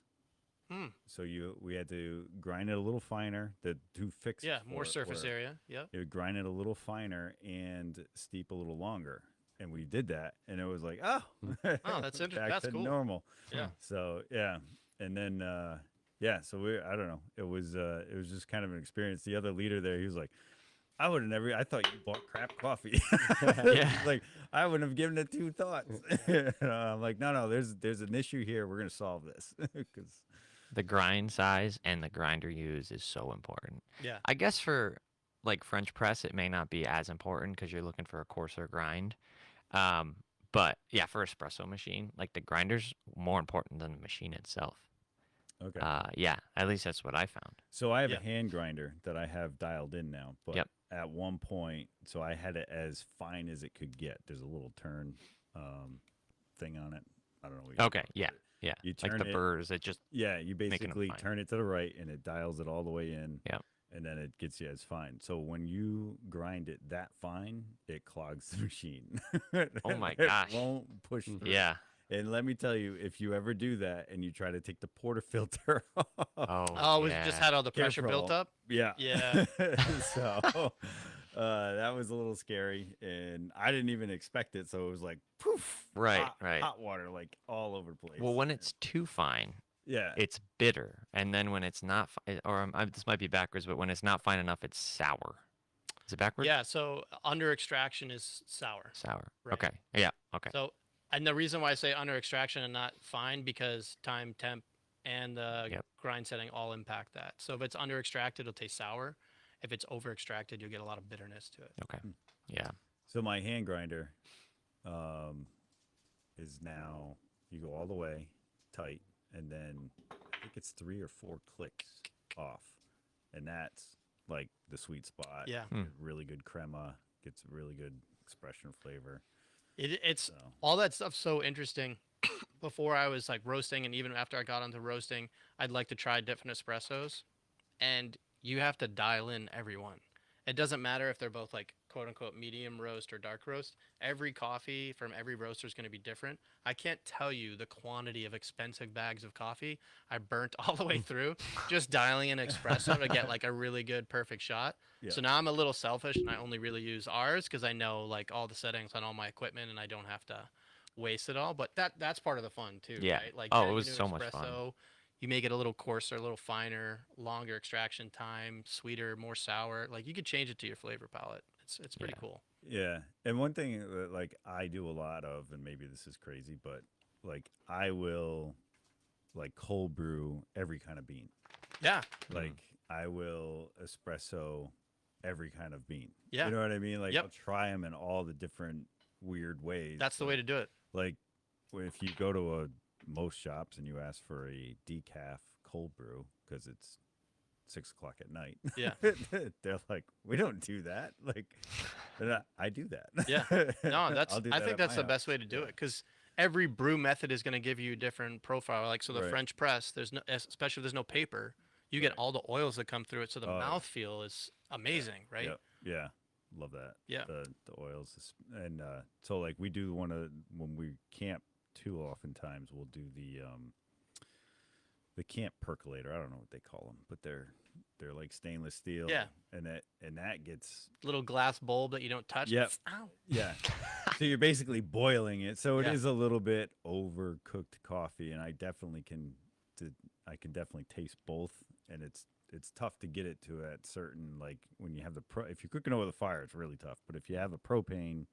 So we had to grind it a little finer to fix Yeah, it more surface for it. area. Yeah. It would grind it a little finer and steep a little longer. And we did that, and it was like, oh, that's interesting. back That's to cool. normal. Yeah. So and then so I don't know. It was just kind of an experience. The other leader there, he was like, I thought you bought crap coffee. Yeah. Like I wouldn't have given it 2 thoughts. I'm like, no, there's an issue here. We're gonna solve this because. The grind size and the grinder use is so important. Yeah. I guess for like French press, it may not be as important because you're looking for a coarser grind. But yeah, for espresso machine, like the grinder's more important than the machine itself. Okay. Yeah, at least that's what I found. So I have Yeah. a hand grinder that I have dialed in now, but Yep. at one point, so I had it as fine as it could get. There's a little turn thing on it. I don't know what you Okay, call it, yeah, but yeah. You Like turn the it, burrs, it just yeah, you them basically fine. turn it to the right and it dials it all the way in. Yep. And then it gets you as fine. So when you grind it that fine, it clogs the machine. Oh my It gosh. won't push through. Yeah. And let me tell you, if you ever do that and you try to take the portafilter off, Oh, it just had all the pressure built Careful. up. yeah. Yeah. So that was a little scary. And I didn't even expect it. So it was like, poof. Right, hot, right. Hot water, like all over the place. Well, when it's too fine, yeah. it's bitter, and then when it's not, this might be backwards, but when it's not fine enough, it's sour. Is it backwards? Yeah. So under extraction is sour. Sour. Right. Okay. Yeah. Okay. So, and the reason why I say under extraction and not fine, because time, temp, and the Yep. grind setting all impact that. So if it's under extracted, it'll taste sour. If it's over extracted, you'll get a lot of bitterness to it. Okay. Yeah. So my hand grinder is now, you go all the way tight, and then I think it's 3 or 4 clicks off, and that's like the sweet spot. Yeah. Get really good crema, gets really good expression flavor. It's So all that stuff's so interesting. Before I was like roasting, and even after I got onto roasting, I'd like to try different espressos, and you have to dial in every one. It doesn't matter if they're both like quote unquote medium roast or dark roast. Every coffee from every roaster is going to be different. I can't tell you the quantity of expensive bags of coffee I burnt all the way through just dialing in espresso to get like a really good perfect shot. Yeah. So now I'm a little selfish and I only really use ours because I know like all the settings on all my equipment and I don't have to waste it all. But that's part of the fun too, Yeah. right? Like Oh, it adding was new so much fun. espresso, you make it a little coarser, a little finer, longer extraction time, sweeter, more sour. Like you could change it to your flavor palette. It's pretty Yeah. cool. yeah, and one thing that like I do a lot of, and maybe this is crazy, but like I will like cold brew every kind of bean. Yeah. Like I will espresso every kind of bean. Yeah. You know what I mean? Like Yep. I'll try them in all the different weird ways. That's the way to do it. Like if you go to most shops and you ask for a decaf cold brew because it's 6 o'clock at night. Yeah. They're like, we don't do that. Like, I do that. Yeah. No, that's I'll do I that think at that's my the best house. way to do Yeah. it because every brew method is going to give you different profile. Like so the Right. French press, there's no especially if there's no paper, you get Right. all the oils that come through it, so the Oh, yeah. mouthfeel is amazing, right? Yep. Yeah. Love that. Yeah. The oils. And so like we do when we camp too oftentimes we'll do the camp percolator. I don't know what they call them, but they're like stainless steel. Yeah. And that gets Little glass bulb that you don't touch. Yep. Ow. yeah. So you're basically boiling it. So it Yeah. is a little bit overcooked coffee, and I can definitely taste both, and it's tough to get it to at certain like when you have if you're cooking over the fire, it's really tough. But if you have a propane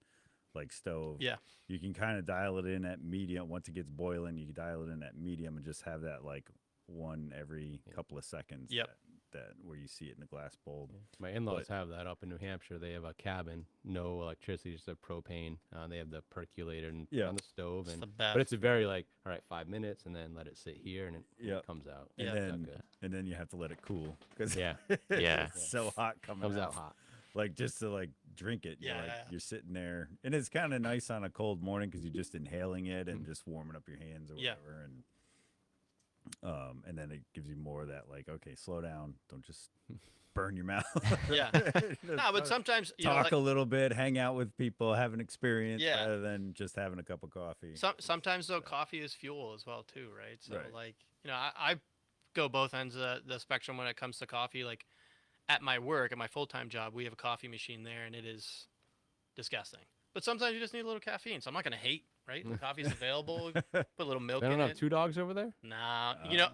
like stove, Yeah. you can kind of dial it in at medium. Once it gets boiling, you can dial it in at medium and just have that like one every couple of seconds. Yep. That where you see it in the glass bulb. My in-laws But- have that up in New Hampshire. They have a cabin, no electricity, just a propane. They have the percolator and Yeah. on the stove, It's and the best. but it's a very like, all right, 5 minutes, and then let it sit here, and it Yep. comes out. And Yeah. Not then good. you have to let it cool because Yeah, Yeah. it's so hot coming comes out. out hot. Like just to like drink it. Yeah. You're sitting there, and it's kind of nice on a cold morning because you're just inhaling it and just warming up your hands or Yeah. whatever, and then it gives you more of that like, okay, slow down, don't just burn your mouth. Yeah. Just No, but sometimes you know, talk like, a little bit, hang out with people, have an experience Yeah. rather than just having a cup of coffee. sometimes though coffee is fuel as well too, right? So Right. like you know I go both ends of the spectrum when it comes to coffee. Like at my work, at my full-time job, we have a coffee machine there, and it is disgusting. But sometimes you just need a little caffeine, so I'm not gonna hate, right? The coffee's available. Put a little milk They don't in have it. 2 dogs over there. Nah, you know,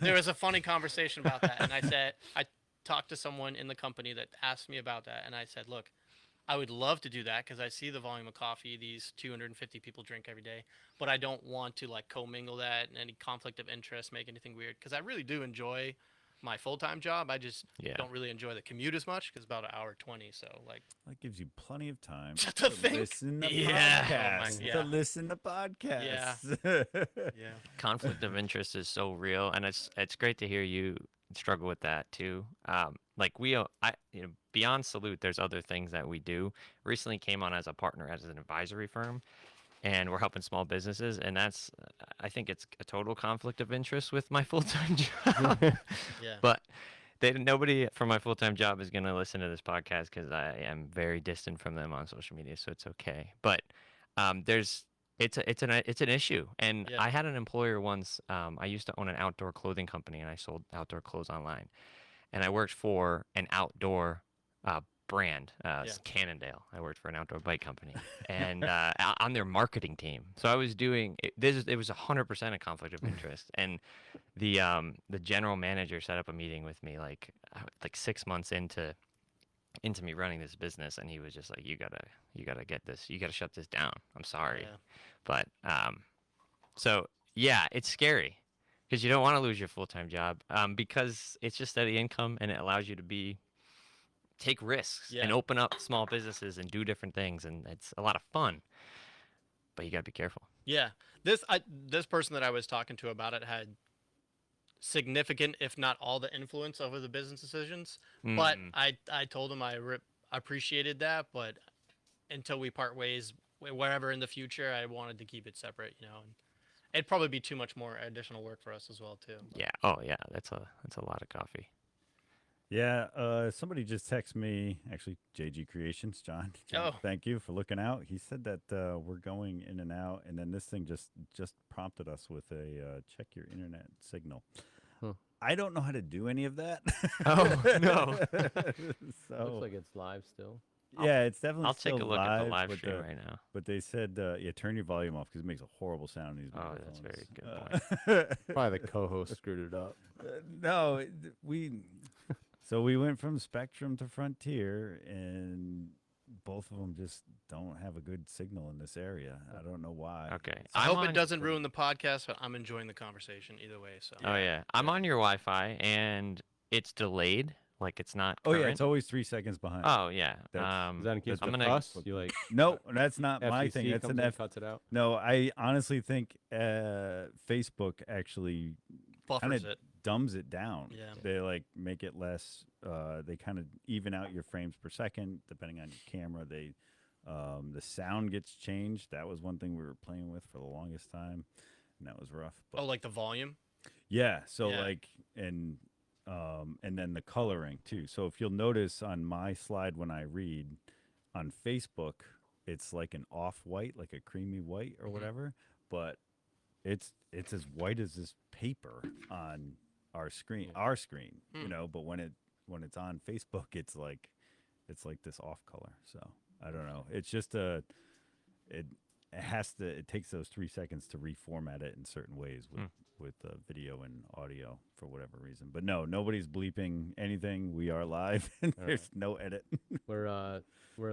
there was a funny conversation about that, and I talked to someone in the company that asked me about that, and I said, look, I would love to do that because I see the volume of coffee these 250 people drink every day, but I don't want to like commingle that and any conflict of interest make anything weird because I really do enjoy my full-time job, I just Yeah. don't really enjoy the commute as much because about an hour 20. So like, That gives you plenty of time To think. listen to Yeah. Oh my- podcasts. yeah. To listen to podcasts. yeah, Conflict of interest is so real, and it's great to hear you struggle with that too. Like beyond Salute, there's other things that we do. Recently came on as a partner as an advisory firm, and we're helping small businesses, and that's I think it's a total conflict of interest with my full-time job. yeah. But nobody from my full-time job is going to listen to this podcast because I am very distant from them on social media, so it's okay. But it's an issue, and Yeah. I had an employer once. I used to own an outdoor clothing company, and I sold outdoor clothes online, and I worked for an outdoor brand, Yeah. Cannondale. I worked for an outdoor bike company, and on their marketing team. So I was doing this. It was 100% a conflict of interest, and the general manager set up a meeting with me like 6 months into me running this business, and he was just like, you gotta get this, you gotta shut this down. I'm sorry. Yeah. But so yeah, it's scary because you don't want to lose your full-time job because it's just steady income, and it allows you to take risks and Yeah. open up small businesses and do different things, and it's a lot of fun, but you gotta be careful. Yeah. This person that I was talking to about it had significant, if not all, the influence over the business decisions. But I told him I appreciated that, but until we part ways, wherever in the future, I wanted to keep it separate, you know. And it'd probably be too much more additional work for us as well, too. Yeah. Oh yeah, that's a lot of coffee. Yeah, somebody just texted me, actually, JG Creations, John. Oh. Thank you for looking out. He said that we're going in and out, and then this thing just prompted us with a check your internet signal. Huh. I don't know how to do any of that. Oh, no. So, Looks like it's live still. yeah, it's definitely I'll still take a look at the live but, stream right now. But they said, yeah, turn your volume off because it makes a horrible sound in these Oh, that's microphones. very good point. Probably the co-host screwed it up. No, so we went from Spectrum to Frontier, and both of them just don't have a good signal in this area. I don't know why. Okay. I I'm hope it on- doesn't ruin the podcast, but I'm enjoying the conversation either way. So Oh yeah, I'm on your Wi-Fi, and it's delayed. Like it's not. Oh Current. yeah, it's always 3 seconds behind. Oh yeah. That's- Is that in case I'm of gonna- us? You like No, that's not my FCC thing. That's comes an in, F. cuts it out. No, I honestly think Facebook actually kind buffers of it. dumbs it down. Yeah. They like make it less. They kind of even out your frames per second depending on your camera. They the sound gets changed. That was one thing we were playing with for the longest time, and that was rough. But Oh, like the volume. yeah, so Yeah. like and then the coloring too. So if you'll notice on my slide when I read on Facebook, it's like an off-white, like a creamy white or whatever, but it's as white as this paper on our screen, you know, but when it's on Facebook, it's like this off color. So I don't know. It's just it takes those 3 seconds to reformat it in certain ways with video and audio for whatever reason. But no, nobody's bleeping anything. We are live, and there's no edit. We're a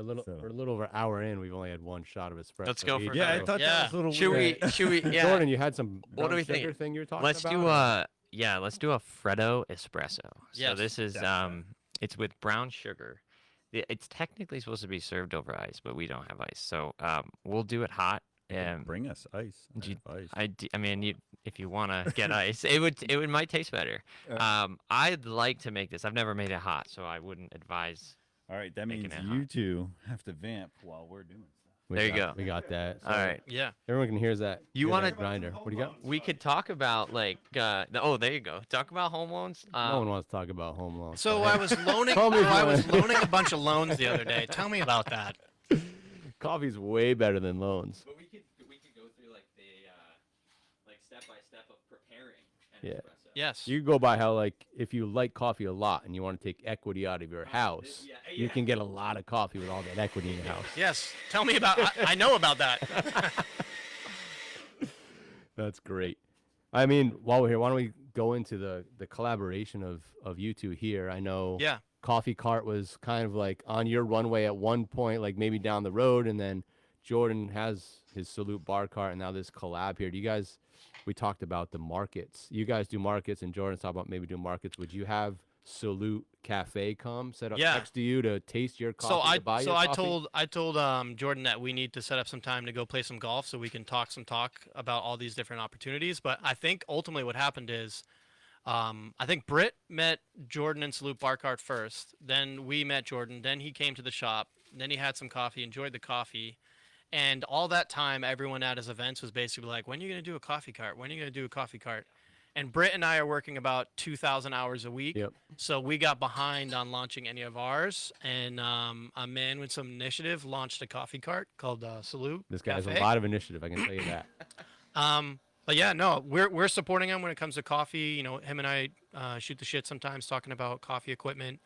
little So- we're a little over an hour in. We've only had one shot of espresso. Let's go each, for Yeah, I So- thought Yeah. that was a little Should weird. we? Yeah. Jordan, you had some What do brown we think? sugar thing you were talking Let's about? do or- let's do a Freddo espresso. So Yes, this is definitely. it's with brown sugar. It's technically supposed to be served over ice, but we don't have ice, so we'll do it hot. Bring us ice. I do you- have ice. I mean, if you want to get ice, it might taste better. I'd like to make this. I've never made it hot, so I wouldn't advise. All right, that making means it you hot. two have to vamp while we're doing stuff. We There you got- go. We got that. All right. Yeah. Everyone can hear that. You hear wanna- that grinder? What do you got? We could talk about like oh, there you go. Talk about home loans. No one wants to talk about home loans. So Go I ahead. was loaning. Tell me I about was it. loaning a bunch of loans the other day. Tell me about that. Coffee's way better than loans. But we could go through like the step by step of preparing an Yeah. espresso. Yes. You go by how like if you like coffee a lot and you want to take equity out of your house, you can get a lot of coffee with all that equity in your house. Yes. Tell me about. I know about that. That's great. I mean, while we're here, why don't we go into the collaboration of you two here? I know Yeah. Coffee Cart was kind of like on your runway at one point, like maybe down the road, and then Jordan has his Salute Bar Cart, and now this collab here. Do you guys we talked about the markets. You guys do markets, and Jordan's talking about maybe doing markets. Would you have Salute Cafe come set up Yeah. next to you to taste your coffee? To buy your I coffee? told Jordan that we need to set up some time to go play some golf so we can talk about all these different opportunities. But I think ultimately what happened is, I think Britt met Jordan and Salute Bar Cart first. Then we met Jordan. Then he came to the shop. Then he had some coffee, enjoyed the coffee. And all that time, everyone at his events was basically like, when are you going to do a coffee cart? When are you going to do a coffee cart? And Britt and I are working about 2,000 hours a week. Yep. So we got behind on launching any of ours. And a man with some initiative launched a coffee cart called Salute This guy has Cafe. a lot of initiative. I can tell you that. But yeah, no, we're supporting him when it comes to coffee. You know, him and I shoot the shit sometimes talking about coffee equipment,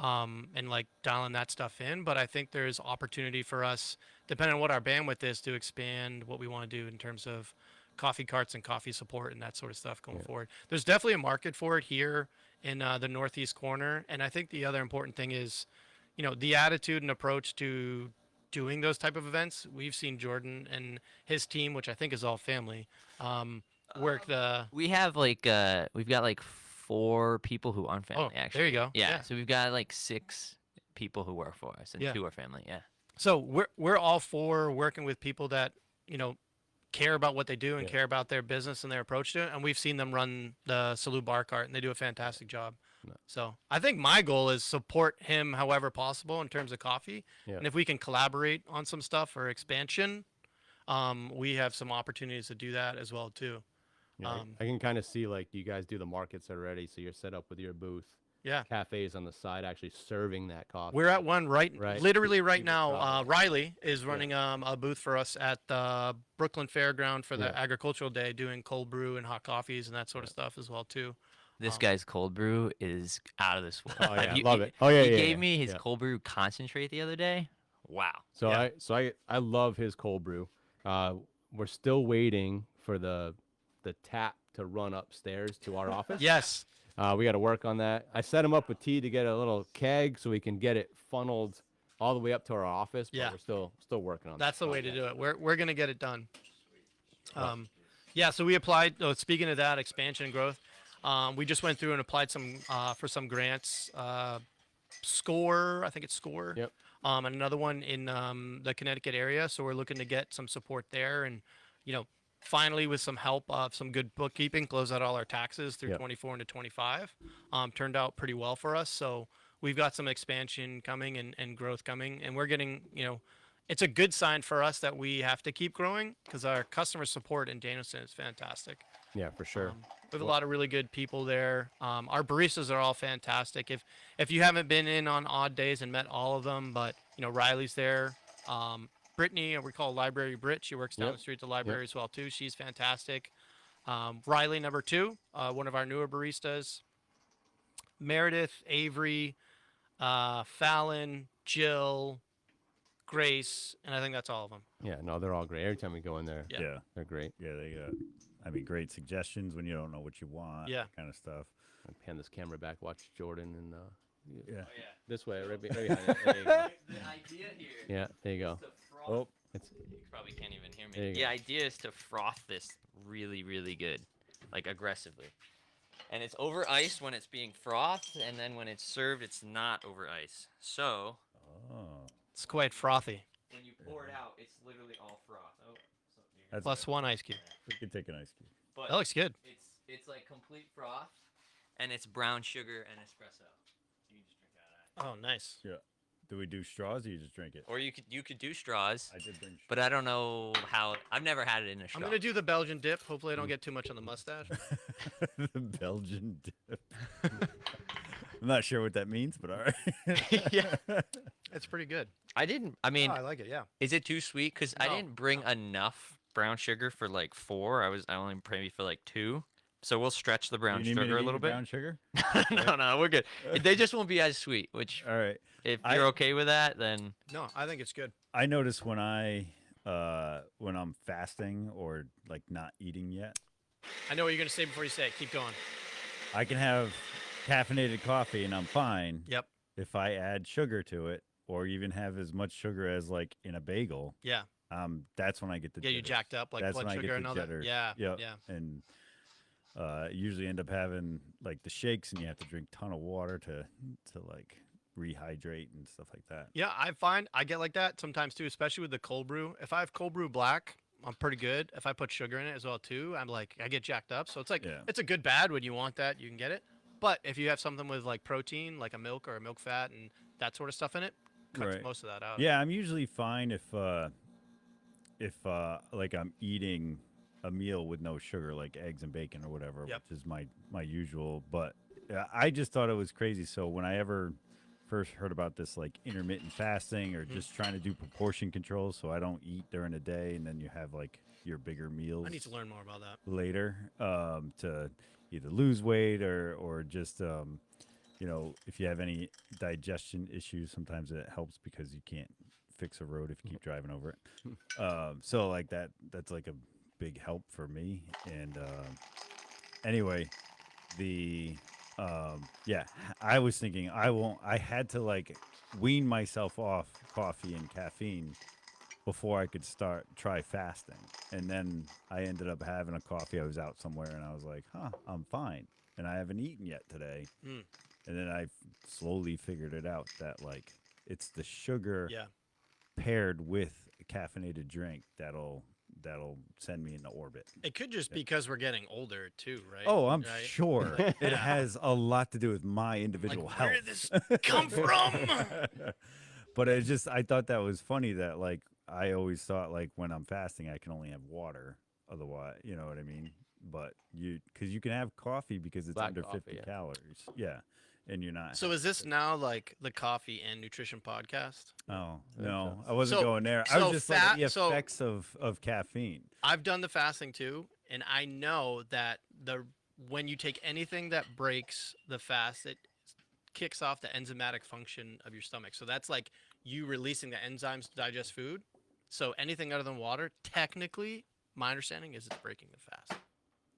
and like dialing that stuff in. But I think there's opportunity for us, depending on what our bandwidth is, to expand what we want to do in terms of coffee carts and coffee support and that sort of stuff going forward. There's definitely a market for it here in the northeast corner. And I think the other important thing is, you know, the attitude and approach to doing those type of events. We've seen Jordan and his team, which I think is all family, work the. We have like we've got like 4 people who aren't family. Oh, Actually, there you go. Yeah, Yeah. so we've got like 6 people who work for us, and Yeah. 2 are family. Yeah. So we're all for working with people that, you know, care about what they do and care about their business and their approach to it. And we've seen them run the Salute Bar Cart, and they do a fantastic job. So I think my goal is support him however possible in terms of coffee. Yeah. And if we can collaborate on some stuff or expansion, we have some opportunities to do that as well too. Yeah, I can kind of see like you guys do the markets already, so you're set up with your booth. Yeah. Cafes on the side actually serving that coffee. We're at one literally right Keep it now. profitable. Riley is running a booth for us at the Brooklyn Fairground for the agricultural day, doing cold brew and hot coffees and that sort of stuff as well too. This guy's cold brew is out of this world. Oh, yeah, Have love it. Oh, yeah, He yeah, gave yeah, me his yeah. cold brew concentrate the other day. Wow. So Yeah. I love his cold brew. We're still waiting for the tap to run upstairs to our office. Yes. We got to work on that. I set him up with T to get a little keg so we can get it funneled all the way up to our office. But Yeah. we're still working on That's that. the way to do it. We're gonna get it done. Yeah. So we applied. Oh, speaking of that, expansion and growth, we just went through and applied some for some grants. Score, I think it's Score. Yep. And another one in the Connecticut area. So we're looking to get some support there, and you know, finally with some help of some good bookkeeping, close out all our taxes through 24 into 25. Turned out pretty well for us. So we've got some expansion coming and growth coming, and we're getting, you know, it's a good sign for us that we have to keep growing because our customer support in Danielson is fantastic. Yeah, for sure. We have a lot of really good people there. Our baristas are all fantastic. If you haven't been in on odd days and met all of them, but you know, Riley's there. Brittany, we call Library Brit. She works down the street at the library as well too. She's fantastic. Riley, number 2, one of our newer baristas. Meredith, Avery, Fallon, Jill, Grace, and I think that's all of them. Yeah, no, they're all great. Every time we go in there, Yeah. they're great. Yeah, they got, I mean, great suggestions when you don't know what you want. Yeah. That kind of stuff. I pan this camera back, watch Jordan, and Yeah. this way, right behind it. There you go. The idea here. Yeah, there you go. Oh, It's You probably can't even hear There you me. go. The idea is to froth this really, really good, like aggressively. And it's over ice when it's being frothed, and then when it's served, it's not over ice. So oh. It's quite frothy. when you pour it out, it's literally all froth. Oh, That's Plus 1 ice cube. We could take an ice cube. but That looks good. it's like complete froth, and it's brown sugar and espresso. You just drink out of that. Oh, nice. Yeah. Do we do straws or you just drink it? Or you could do straws, I did bring straws. but I don't know how. I've never had it in a straw. I'm gonna do the Belgian dip. Hopefully, I don't get too much on the mustache. The Belgian dip. I'm not sure what that means, but all right. Yeah. It's pretty good. I didn't. I mean, Oh, I like it. Yeah. is it too sweet? Because I No, didn't bring enough brown sugar for like 4. I only maybe for like 2. So we'll stretch the brown You need me to sugar a give little you bit. brown sugar? No, we're good. They just won't be as sweet. Which, All right. if I- you're okay with that, then No, I think it's good. I notice when I'm fasting or like not eating yet, I know what you're gonna say before you say it. Keep going. I can have caffeinated coffee and I'm fine. Yep. If I add sugar to it or even have as much sugar as like in a bagel, Yeah. that's when I get the Get you jitters. jacked up, like That's blood when I sugar get and the all that. jitters. Yeah, Yep. yeah. And usually end up having like the shakes, and you have to drink ton of water to like rehydrate and stuff like that. Yeah, I find I get like that sometimes too, especially with the cold brew. If I have cold brew black, I'm pretty good. If I put sugar in it as well too, I'm like I get jacked up. So it's like Yeah. it's a good bad when you want that, you can get it. But if you have something with like protein, like a milk or a milk fat and that sort of stuff in it, cuts Right. most of that out. Yeah, I'm usually fine if like I'm eating a meal with no sugar, like eggs and bacon or whatever, Yep. which is my usual. But I just thought it was crazy. So when I ever first heard about this, like intermittent fasting or just trying to do proportion control, so I don't eat during the day, and then you have like your bigger meals. I need to learn more about that. Later to either lose weight or just if you have any digestion issues, sometimes it helps because you can't fix a road if you keep driving over it. So like that's like a big help for me. And anyway, the I was thinking I had to like wean myself off coffee and caffeine before I could try fasting. And then I ended up having a coffee. I was out somewhere and I was like, I'm fine. And I haven't eaten yet today. Mm. And then I slowly figured it out that like it's the sugar Yeah. paired with a caffeinated drink that'll send me into orbit. It could just be because we're getting older too, right? Oh, I'm Right? sure it Yeah. has a lot to do with my individual Like, health. where did this come from? But I thought that was funny that like I always thought like when I'm fasting I can only have water, otherwise, you know what I mean? But because you can have coffee because it's Black under coffee, 50 yeah. calories, yeah, and you're not. So is this now like the coffee and nutrition podcast? Oh think no, so. I wasn't So- going there. I so was just like the so- effects of caffeine. I've done the fasting too, and I know that when you take anything that breaks the fast, it kicks off the enzymatic function of your stomach. So that's like you releasing the enzymes to digest food. So anything other than water, technically, my understanding is it's breaking the fast.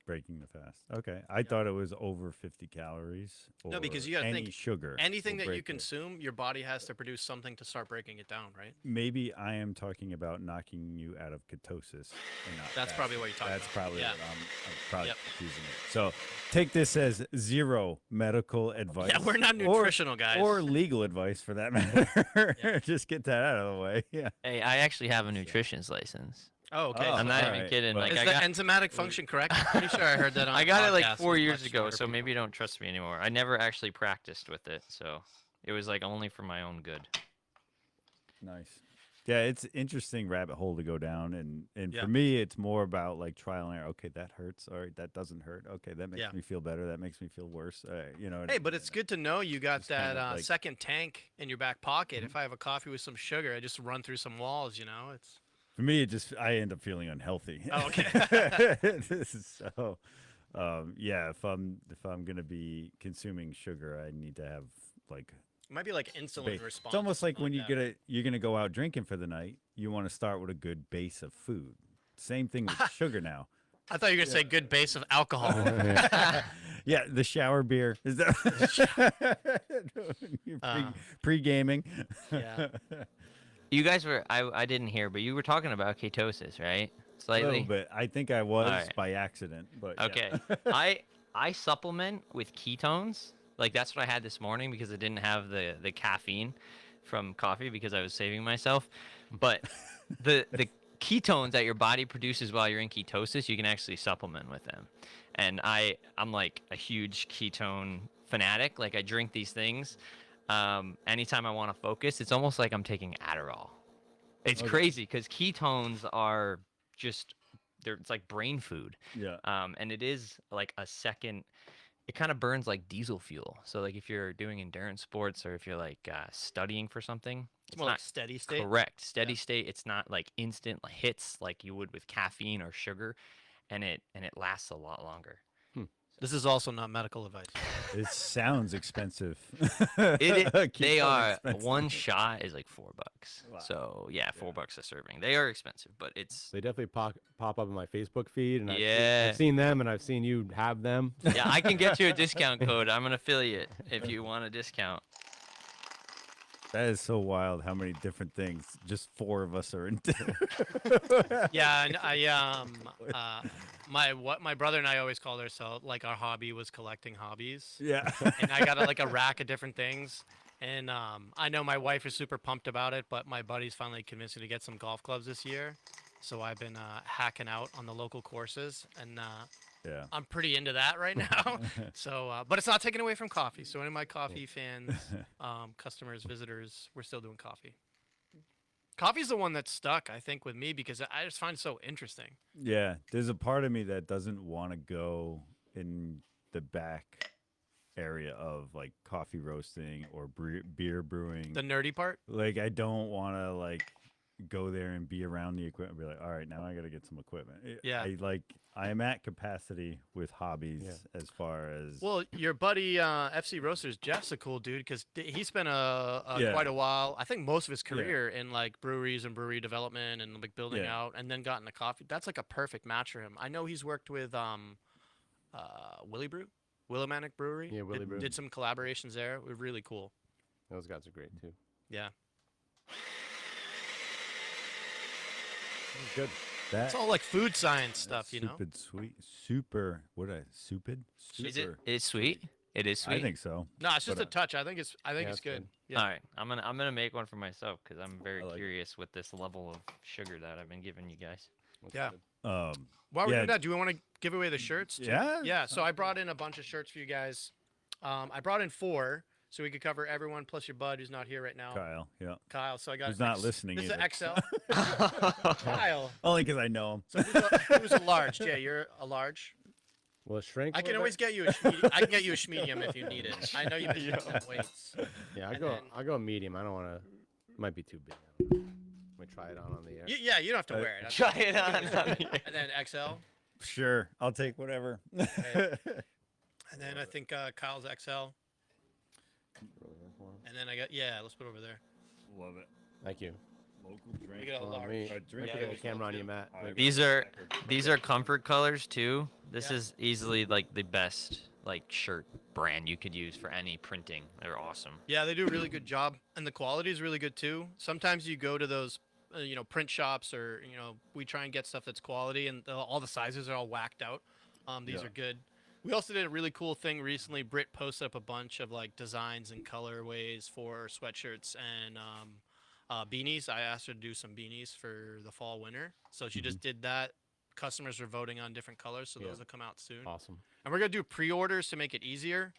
Breaking the fast. Okay, I thought it was over 50 calories. No, because or you gotta any think, sugar. Anything will that you break it. consume, your body has to produce something to start breaking it down, right? Maybe I am talking about knocking you out of ketosis. And not That's probably what you're talking That's about. probably Yeah. what I'm probably Yep. confusing it. So take this as zero medical advice. Yeah, we're not or- nutritional guys. Or legal advice for that matter. Yeah. Just get that out of the way. Yeah. Hey, I actually have a nutrition's license. Oh, okay. Oh, I'm not even alright, kidding. but- Like Is I the got, enzymatic function correct? I'm pretty sure I heard that on I got it like podcasts 4 with years much ago, smarter so people. maybe you don't trust me anymore. I never actually practiced with it, so it was like only for my own good. Nice. Yeah, it's interesting rabbit hole to go down, and Yeah. for me, it's more about like trial and error. Okay, that hurts. All right, that doesn't hurt. Okay, that makes Yeah. me feel better. That makes me feel worse. You know. what I Hey, but mean? it's good to know you got Just kind that of like- second tank in your back pocket. Mhm. If I have a coffee with some sugar, I just run through some walls. You know, it's For me, I end up feeling unhealthy. Oh, okay. So, yeah, if I'm gonna be consuming sugar, I need to have like it might be like insulin base. response. It's almost like when that. you're gonna go out drinking for the night. You want to start with a good base of food. Same thing with sugar now. I thought you were gonna say good base of alcohol. Yeah, the shower beer is that You're pre-gaming. Yeah. You guys were I didn't hear, but you were talking about ketosis, right? A Slightly. little bit. I think I was Alright. by accident, but yeah. Okay. I supplement with ketones. Like that's what I had this morning because I didn't have the caffeine from coffee because I was saving myself. But the ketones that your body produces while you're in ketosis, you can actually supplement with them. And I'm like a huge ketone fanatic. Like I drink these things anytime I want to focus. It's almost like I'm taking Adderall. It's Okay. crazy because ketones are just it's like brain food. Yeah. And it is like a second. It kind of burns like diesel fuel. So like if you're doing endurance sports or if you're like studying for something, It's more like steady state. correct. Steady state. It's not like instant hits like you would with caffeine or sugar, and it lasts a lot longer. This is also not medical advice. It sounds expensive. They Ketone's are expensive. one shot is like $4. Wow. So yeah, $4 a serving. They are expensive, but it's They definitely pop up in my Facebook feed, and Yeah. I've seen them, and I've seen you have them. yeah. I can get you a discount code. I'm an affiliate if you want a discount. That is so wild. How many different things? Just 4 of us are into. Yeah, and my brother and I always called ourselves like our hobby was collecting hobbies. Yeah. And I got like a rack of different things. And I know my wife is super pumped about it, but my buddy's finally convinced me to get some golf clubs this year. So I've been hacking out on the local courses, and Yeah. I'm pretty into that right now. So, but it's not taken away from coffee. So any of my coffee fans, customers, visitors, we're still doing coffee. Coffee's the one that's stuck, I think, with me because I just find it so interesting. Yeah. There's a part of me that doesn't want to go in the back area of like coffee roasting or beer brewing. The nerdy part. Like I don't want to like go there and be around the equipment and be like, all right, now I got to get some equipment. Yeah. I am at capacity with hobbies as far as Well, your buddy FC Roasters, Jeff's a cool dude because he spent Yeah. quite a while, I think most of his career in like breweries and brewery development and like building out, and then got into coffee. That's like a perfect match for him. I know he's worked with Willie Brew, Willimantic Brewery. Yeah, Willie Brew. Did some collaborations there. It was really cool. Those guys are great too. Yeah. Good. that. It's all like food science stuff, you know? Stupid sweet. Super. What did I? Stupid. Is it? It's sweet. It is sweet. I think so. No, it's just But, a touch. I think it's yeah, it's it's good. good. Yeah. All right, I'm gonna make one for myself because I'm very I like it. curious with this level of sugar that I've been giving you guys. That's Yeah. good. While we're Yeah. doing that, do we want to give away the shirts? Too? Yeah. Yeah. So I brought in a bunch of shirts for you guys. I brought in 4 so we could cover everyone plus your bud who's not here right now, Kyle. Yeah. Kyle. So I got Who's not listening This either. is XL. Kyle. Only because I know him. So who's a large? Yeah, you're a large. Will it shrink? I a can little always bit? get you a schmedium. I can get you a schmedium if you need it. I know you've been doing some weights. Yeah, and then- I'll go medium. I don't want to. It might be too big. I don't know. Let me try it on the air. Yeah, you don't have to wear it. Try it on. And then XL. Sure. I'll take whatever. And then I think Kyle's XL. And then I got, let's put it over there. Love it. Thank you. Local We drink. got a Well, large. me, drink Yeah, put there's the camera on you, Matt. These are comfort colors too. This Yeah. is easily like the best like shirt brand you could use for any printing. They're awesome. Yeah, they do a really good job, and the quality is really good too. Sometimes you go to those, print shops, or we try and get stuff that's quality, and all the sizes are all whacked out. These Yeah. are good. We also did a really cool thing recently. Britt posted up a bunch of like designs and colorways for sweatshirts and beanies. I asked her to do some beanies for the fall winter, so she just did that. Customers were voting on different colors, so Yeah. those will come out soon. Awesome. And we're gonna do pre-orders to make it easier.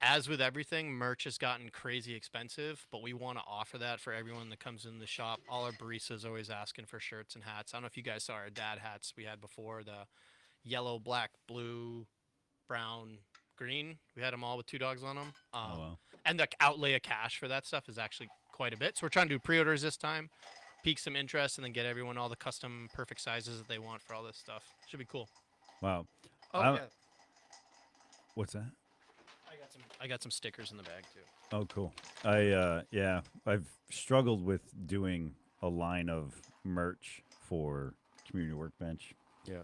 As with everything, merch has gotten crazy expensive, but we want to offer that for everyone that comes in the shop. All our baristas always asking for shirts and hats. I don't know if you guys saw our dad hats we had before, the yellow, black, blue, brown, green. We had them all with 2 dogs on them. Oh, wow. And the outlay of cash for that stuff is actually quite a bit. So we're trying to do pre-orders this time, pique some interest, and then get everyone all the custom perfect sizes that they want for all this stuff. Should be cool. Wow. Oh, I'm- yeah. What's that? I got some stickers in the bag too. Oh, cool. I've struggled with doing a line of merch for Community Workbench. Yeah.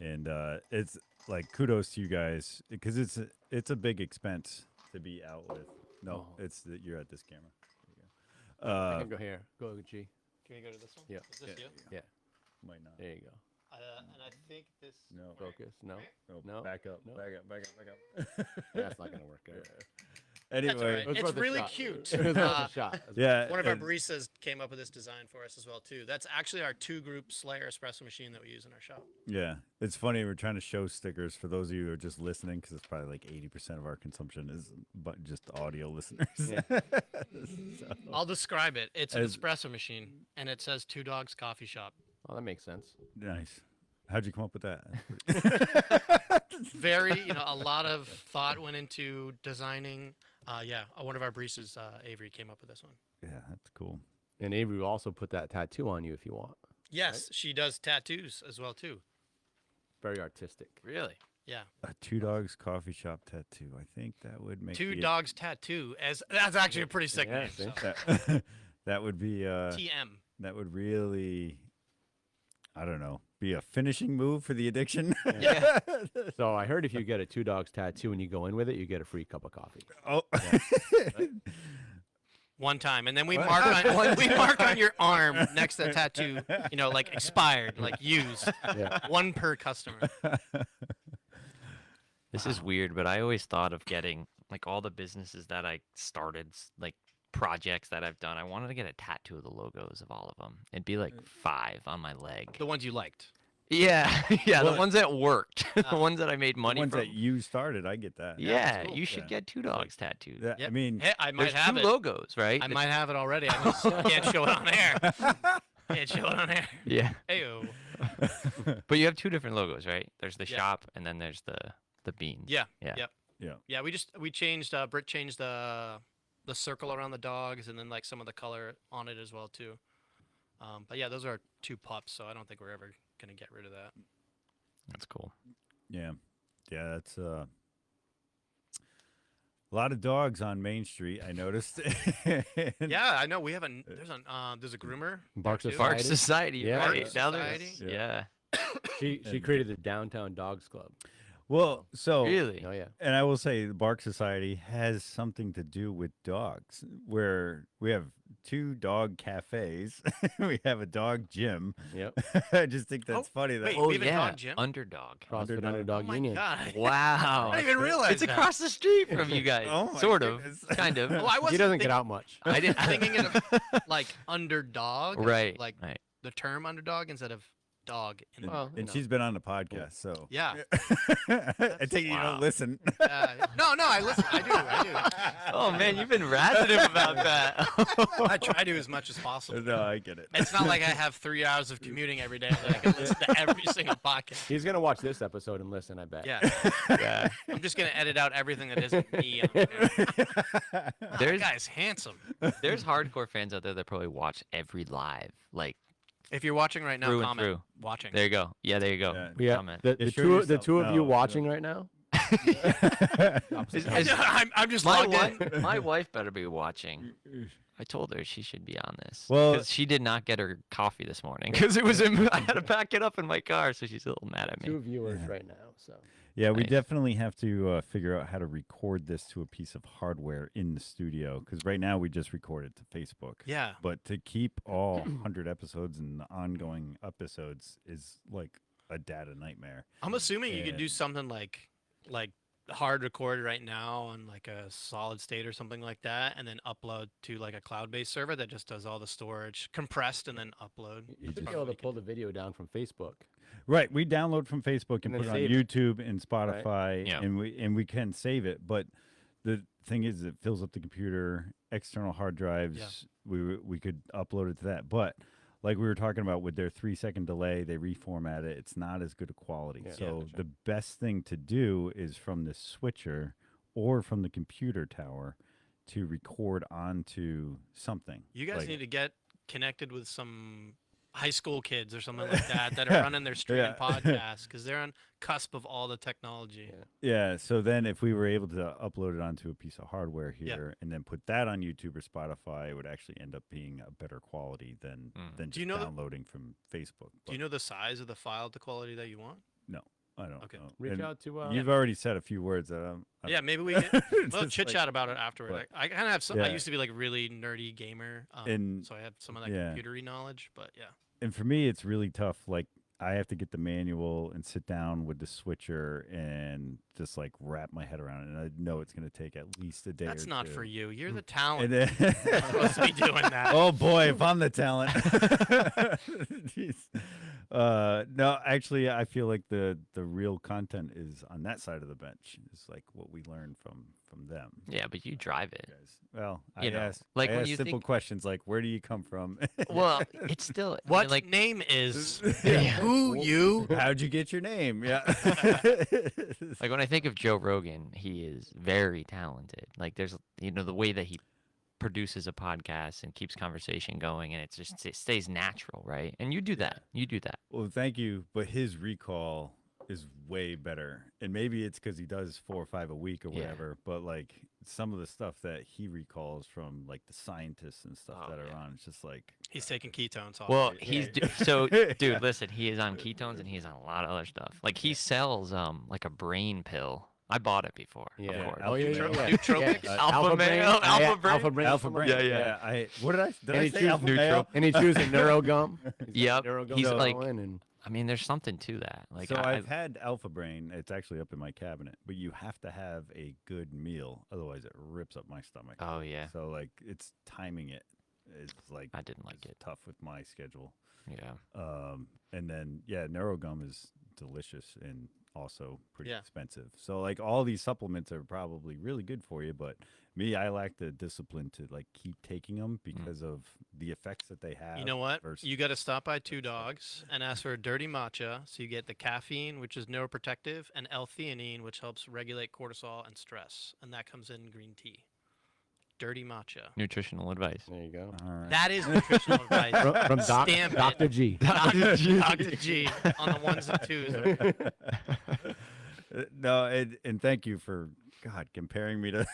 And it's like kudos to you guys because it's a big expense to be out with. No, Oh. it's that you're at this camera. I There you can go here. Go G. Can we go to this one? Yeah. Is this you? Yeah. Might not. There you go. And I think this. No. Focus. No. No. No. Back up. No. Back up. Back up. Back up. That's not gonna work. Out. That's all Anyway. right. It was It's worth a really shot. cute. It was worth a shot. Yeah. One of our and- baristas came up with this design for us as well too. That's actually our 2-group Slayer espresso machine that we use in our shop. Yeah, it's funny. We're trying to show stickers for those of you who are just listening because it's probably like 80% of our consumption is but just audio listeners. Yeah. So- I'll describe it. It's an As- espresso machine, and it says 2 Dogs Coffee Shop. Oh, that makes sense. nice. How'd you come up with that? Very, a lot of thought went into designing. One of our baristas, Avery, came up with this one. Yeah, that's cool. And Avery will also put that tattoo on you if you want. Yes, she does tattoos as well too. Very artistic. Really? Yeah, A 2 Dogs coffee shop tattoo. I think that would make 2 the- Dogs Tattoo. That's actually a pretty sick Yeah, name. see? So. That, that would be TM. that would really, I don't know, be a finishing move for the addiction. Yeah. So I heard if you get a 2 Dogs tattoo and you go in with it, you get a free cup of coffee. Oh, One time, and then we What? mark on your arm next to the tattoo, like expired, like used. Yeah. One per customer. This is weird, but I always thought of getting like all the businesses that I started, like projects that I've done. I wanted to get a tattoo of the logos of all of them. It'd be like 5 on my leg. The ones you liked. Yeah, yeah, Well, the ones that worked, the ones that I made The money ones from. that you started, I get that. Yeah, cool. you should Yeah. get 2 dogs tattooed. Yeah, I Yep. mean, Hey, I might There's have 2 it. logos, right? I might have it already. I just can't show it on air. Can't show it on air. Yeah, Ayo. but you have 2 different logos, right? There's the Yeah. shop, and then there's the beans. Yeah. Yeah. Yep. yeah. Yeah. We changed. Britt changed the circle around the dogs, and then like some of the color on it as well too. But yeah, those are 2 pups, so I don't think we're ever gonna get rid of that. That's cool. Yeah, that's a lot of dogs on Main Street. I noticed. Yeah, I know. We have there's a groomer. Bark there, too. Park Society? Society, Yeah. right? Park Now there's, Society? yeah. She And- created the Downtown Dogs Club. Well, so Really? Oh yeah. and I will say the Bark Society has something to do with dogs, where we have 2 dog cafes, we have a dog gym. Yep. I just think that's funny that wait, Oh we have a yeah, dog gym? Underdog. CrossFit Underdog. Underdog Oh my Union. god. Wow. I didn't even realize It's that. across the street from you guys. Oh my sort of, goodness. kind of. Well, I He wasn't doesn't get think- out much. I didn't. thinking of like underdog, Right. Like right. the term underdog instead of dog. In And, Well, and no. she's been on the podcast, so Yeah. I take it you Wow. don't listen. No, I listen. I do. Oh man, you've been razzing him about that. I try to as much as possible. No, I get it. It's not like I have 3 hours of commuting every day that I can listen to every single podcast. He's gonna watch this episode and listen. I bet. Yeah, Yeah. I'm just gonna edit out everything that isn't me. That There's guy's handsome. there's hardcore fans out there that probably watch every live. Like If you're watching right now, Through and comment. through. Watching. there you go. Yeah, there you go. Yeah. Yeah. Comment. The, Yeah, the show two yourself. of you No, watching right now. Is- I'm just my logged in. wife, my wife better be watching. I told her she should be on this. Well- 'Cause she did not get her coffee this morning because it was in. I had to pack it up in my car, so she's a little mad at me. 2 viewers Yeah. right now. So Yeah, we Nice. definitely have to figure out how to record this to a piece of hardware in the studio, because right now we just record it to Facebook. Yeah. But to keep all 100 episodes and the ongoing episodes is like a data nightmare. I'm assuming you could do And- something like hard record right now on like a solid state or something like that, and then upload to like a cloud-based server that just does all the storage compressed and then upload. you That's should be probably able what to you could pull do. the video down from Facebook. Right, we download from Facebook and And put then it on save it. YouTube and Spotify, Yeah. and we can save it. But the thing is, it fills up the computer, external hard drives. We could upload it to that, but like we were talking about with their 3-second delay, they reformat it. It's not as good a quality. Yeah. So Yeah, the best thing to do is from the switcher or from the computer tower to record onto something. You guys Like- need to get connected with some high school kids or something like that that are running their streaming Yeah. podcasts because they're on cusp of all the technology. Yeah. Yeah, so then if we were able to upload it onto a piece of hardware Yeah. here and then put that on YouTube or Spotify, it would actually end up being a better quality than Mm. just you know the- downloading from Facebook. Do you know the size of the file, the quality that you want? I don't Okay. know. Reach And out to. You've already said a few words that I'm Yeah, maybe we can we'll just chit like- chat about it afterward. but- I kind of have some. I Yeah. used to be like a really nerdy gamer, And- so I have some of that yeah. computery knowledge. But yeah, and for me it's really tough. Like I have to get the manual and sit down with the switcher and just like wrap my head around it. And I know it's going to take at least a day. that's or not two. for you. You're the talent. And then You're supposed to be doing that. Oh boy, if I'm the talent. Jeez. No, actually, I feel like the real content is on that side of the bench. It's like what we learn from them. Yeah, but you drive it. Guys. Well, You I know, asked, like I when asked you simple think- questions like, "Where do you come from? Well, it's still I mean, What like name is Yeah. who you? How'd you get your name?" Yeah. like when I think of Joe Rogan, he is very talented. Like there's the way that he produces a podcast and keeps conversation going, and it stays natural, right? And you do that. You do that. Well, thank you, but his recall is way better, and maybe it's because he does 4 or 5 a week or Yeah. whatever. But like some of the stuff that he recalls from like the scientists and stuff Oh, that are yeah. on, it's just like He's taking ketones. Off. Well, yeah, he's yeah. so dude. Listen, he is on ketones and he's on a lot of other stuff. Like he sells like a brain pill I bought it before. Yeah. Of course. Oh yeah. Alpha Yeah. Nootropics? Yeah. Alpha Brain. male, Alpha Brain. Alpha Brain. Alpha Brain. Yeah, yeah. What did I? Did And I he say chooses Alpha male? And he chooses Neurogum. Yep. Neurogum He's like- going and I mean, there's something to that. Like, So I, I've had Alpha Brain. It's actually up in my cabinet, but you have to have a good meal, otherwise it rips up my stomach. oh yeah, So like, it's timing it is like I didn't like is it. tough with my schedule. Yeah. And then yeah, Neurogum is delicious and also pretty Yeah. expensive. So like all these supplements are probably really good for you, but me, I lack the discipline to like keep taking them because of the effects that they have. You know what? versus- You got to stop by Two Dogs and ask for a dirty matcha. So you get the caffeine, which is neuroprotective, and L-theanine, which helps regulate cortisol and stress. And that comes in green tea. Dirty matcha. Nutritional advice. there you go. All right. That is nutritional advice. From Stamp it. Dr. G. Dr. G on the ones and twos. No, and thank you for God comparing me to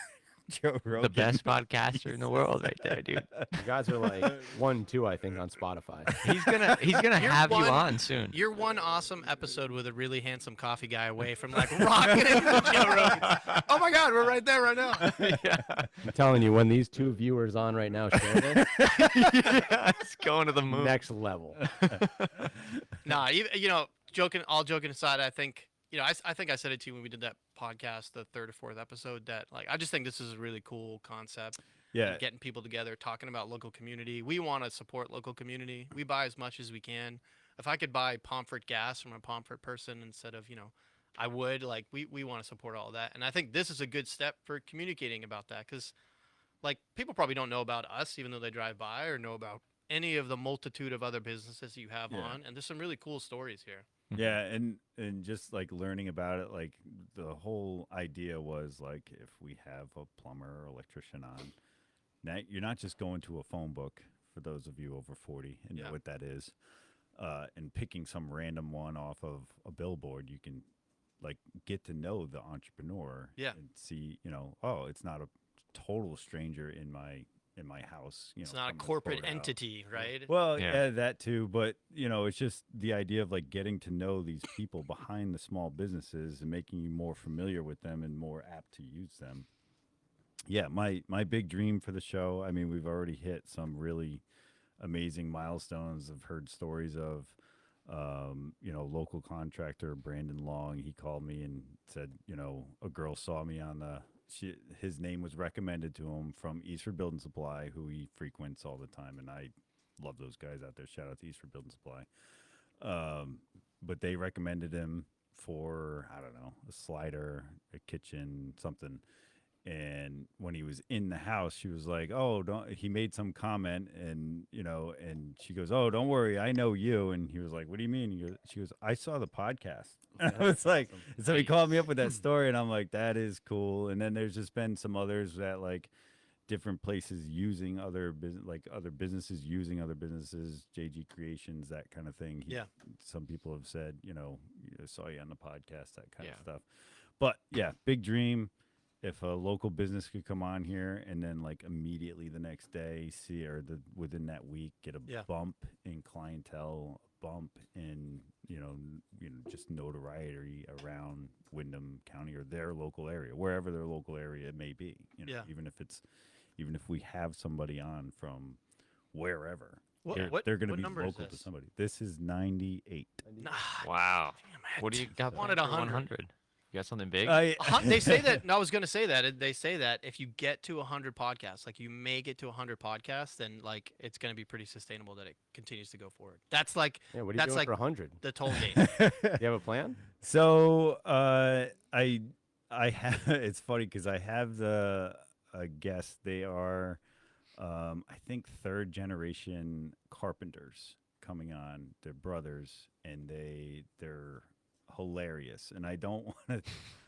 Joe Rogan. The best podcaster in the world, right there, dude. You guys are like 1-2, I think, on Spotify. He's gonna You're have you one- on soon. You're one awesome episode with a really handsome coffee guy away from like rocking it with Joe Rogan. Oh my God, we're right there right now. I'm telling you, when these two viewers on right now share this, Yeah, it's going to the moon. next level. Nah, all joking aside, I think I think I said it to you when we did that podcast, the third or fourth episode, that like I just think this is a really cool concept. Yeah, Getting people together, talking about local community. We want to support local community. We buy as much as we can. If I could buy Pomfret gas from a Pomfret person instead of, I would. Like, we want to support all that. And I think this is a good step for communicating about that because, like, people probably don't know about us, even though they drive by, or know about any of the multitude of other businesses you have Yeah. on. And there's some really cool stories here. yeah, and just like learning about it, like the whole idea was like if we have a plumber or electrician on, now you're not just going to a phone book for those of you over 40 and Yeah. know what that is, and picking some random one off of a billboard. You can like get to know the entrepreneur, Yeah. and see, oh, it's not a total stranger in my house. It's not a from the corporate courthouse. entity, right? Well, Yeah. yeah, that too. But it's just the idea of like getting to know these people behind the small businesses and making you more familiar with them and more apt to use them. Yeah, my big dream for the show. I mean, we've already hit some really amazing milestones. I've heard stories of, local contractor Brandon Long. He called me and said, a girl saw me on his name was recommended to him from Eastford Building Supply, who he frequents all the time, and I love those guys out there. Shout out to Eastford Building Supply. But they recommended him for, I don't know, a slider, a kitchen, something. And when he was in the house, she was like, "Oh, don't." He made some comment, and and she goes, "Oh, don't worry, I know you." And he was like, "What do you mean?" She goes, "I saw the podcast." And I was like, so he called me up with that story, and I'm like, "That is cool." And then there's just been some others that like different places using other businesses using other businesses, JG Creations, that kind of thing. Yeah. Some people have said, I saw you on the podcast, that kind Yeah. of stuff. But yeah, big dream. If a local business could come on here and then like immediately the next day within that week get a Yeah. bump in clientele, a bump in just notoriety around Windham County or their local area, wherever their local area may be. Yeah. Even if we have somebody on from wherever, What they're going to what be number is local to this? somebody. This is 98. Nah, Wow. damn What do you it. got? Wanted planned for 100. 100. You got something big? They say that. No, I was gonna say that. They say that if you get to 100 podcasts, like you make it to 100 podcasts, then like it's gonna be pretty sustainable that it continues to go forward. That's like Yeah, what are you That's doing like- for 100? the toll gate. Do you have a plan? So I have. It's funny because I have a guest. They are, I think, third generation carpenters coming on. They're brothers, and they're hilarious. And I don't want to.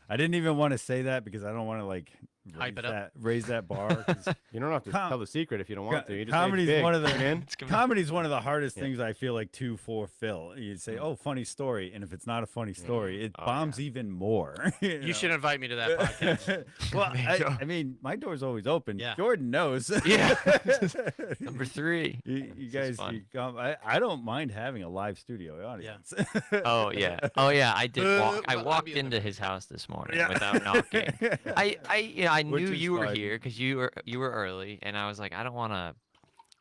I didn't even want to say that because I don't want to like Hype it up. raise that bar. 'cause You don't have to Com- tell the secret if you don't want to. You just comedy's say it's big. one of the Tune in. It's gonna comedy's one of the hardest Yeah. things I feel like to fulfill. You say, "Oh, funny story," and if it's not a funny story, it Oh, bombs even more. You know? should invite me to that podcast. Well, There you go. I mean, my door's always open. Yeah. Jordan knows. Yeah. Number 3. You This is guys, fun. you come. I don't mind having a live studio audience. Oh yeah. Oh yeah. I did walk. I Well, I'll walked be in into his house this morning. morning Yeah. without knocking. I Which knew is you were fine. here because you were early, and I was like, I don't want to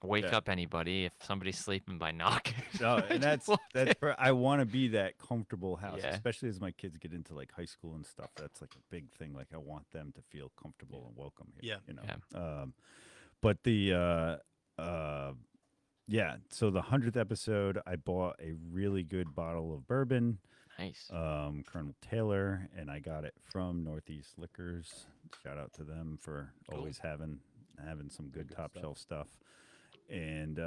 wake Yeah. up anybody if somebody's sleeping by knocking. No, I and just walked in. I want to be that comfortable house, Yeah. especially as my kids get into like high school and stuff. That's like a big thing. Like I want them to feel comfortable and welcome here. Yeah. You know. Yeah. But the yeah. So the 100th episode, I bought a really good bottle of bourbon, Nice. Colonel Taylor, and I got it from Northeast Liquors. Shout out to them for Cool. always having some good Good top stuff. shelf stuff. And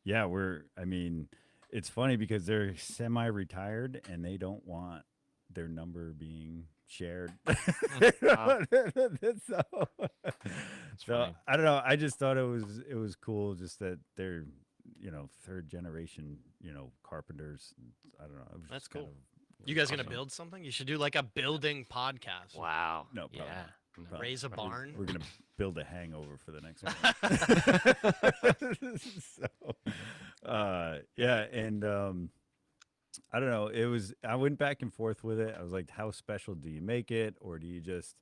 yeah, I mean, it's funny because they're semi-retired and they don't want their number being shared. Wow. so funny. I don't know. I just thought it was cool just that they're, third generation, carpenters. I don't know. It was That's just kind cool. of- You guys gonna Awesome. build something? You should do like a building podcast. Wow. No, probably Yeah. not. Probably Raise a not. barn. We're gonna build a hangover for the next one. Yeah, and I don't know. I went back and forth with it. I was like, how special do you make it, or do you just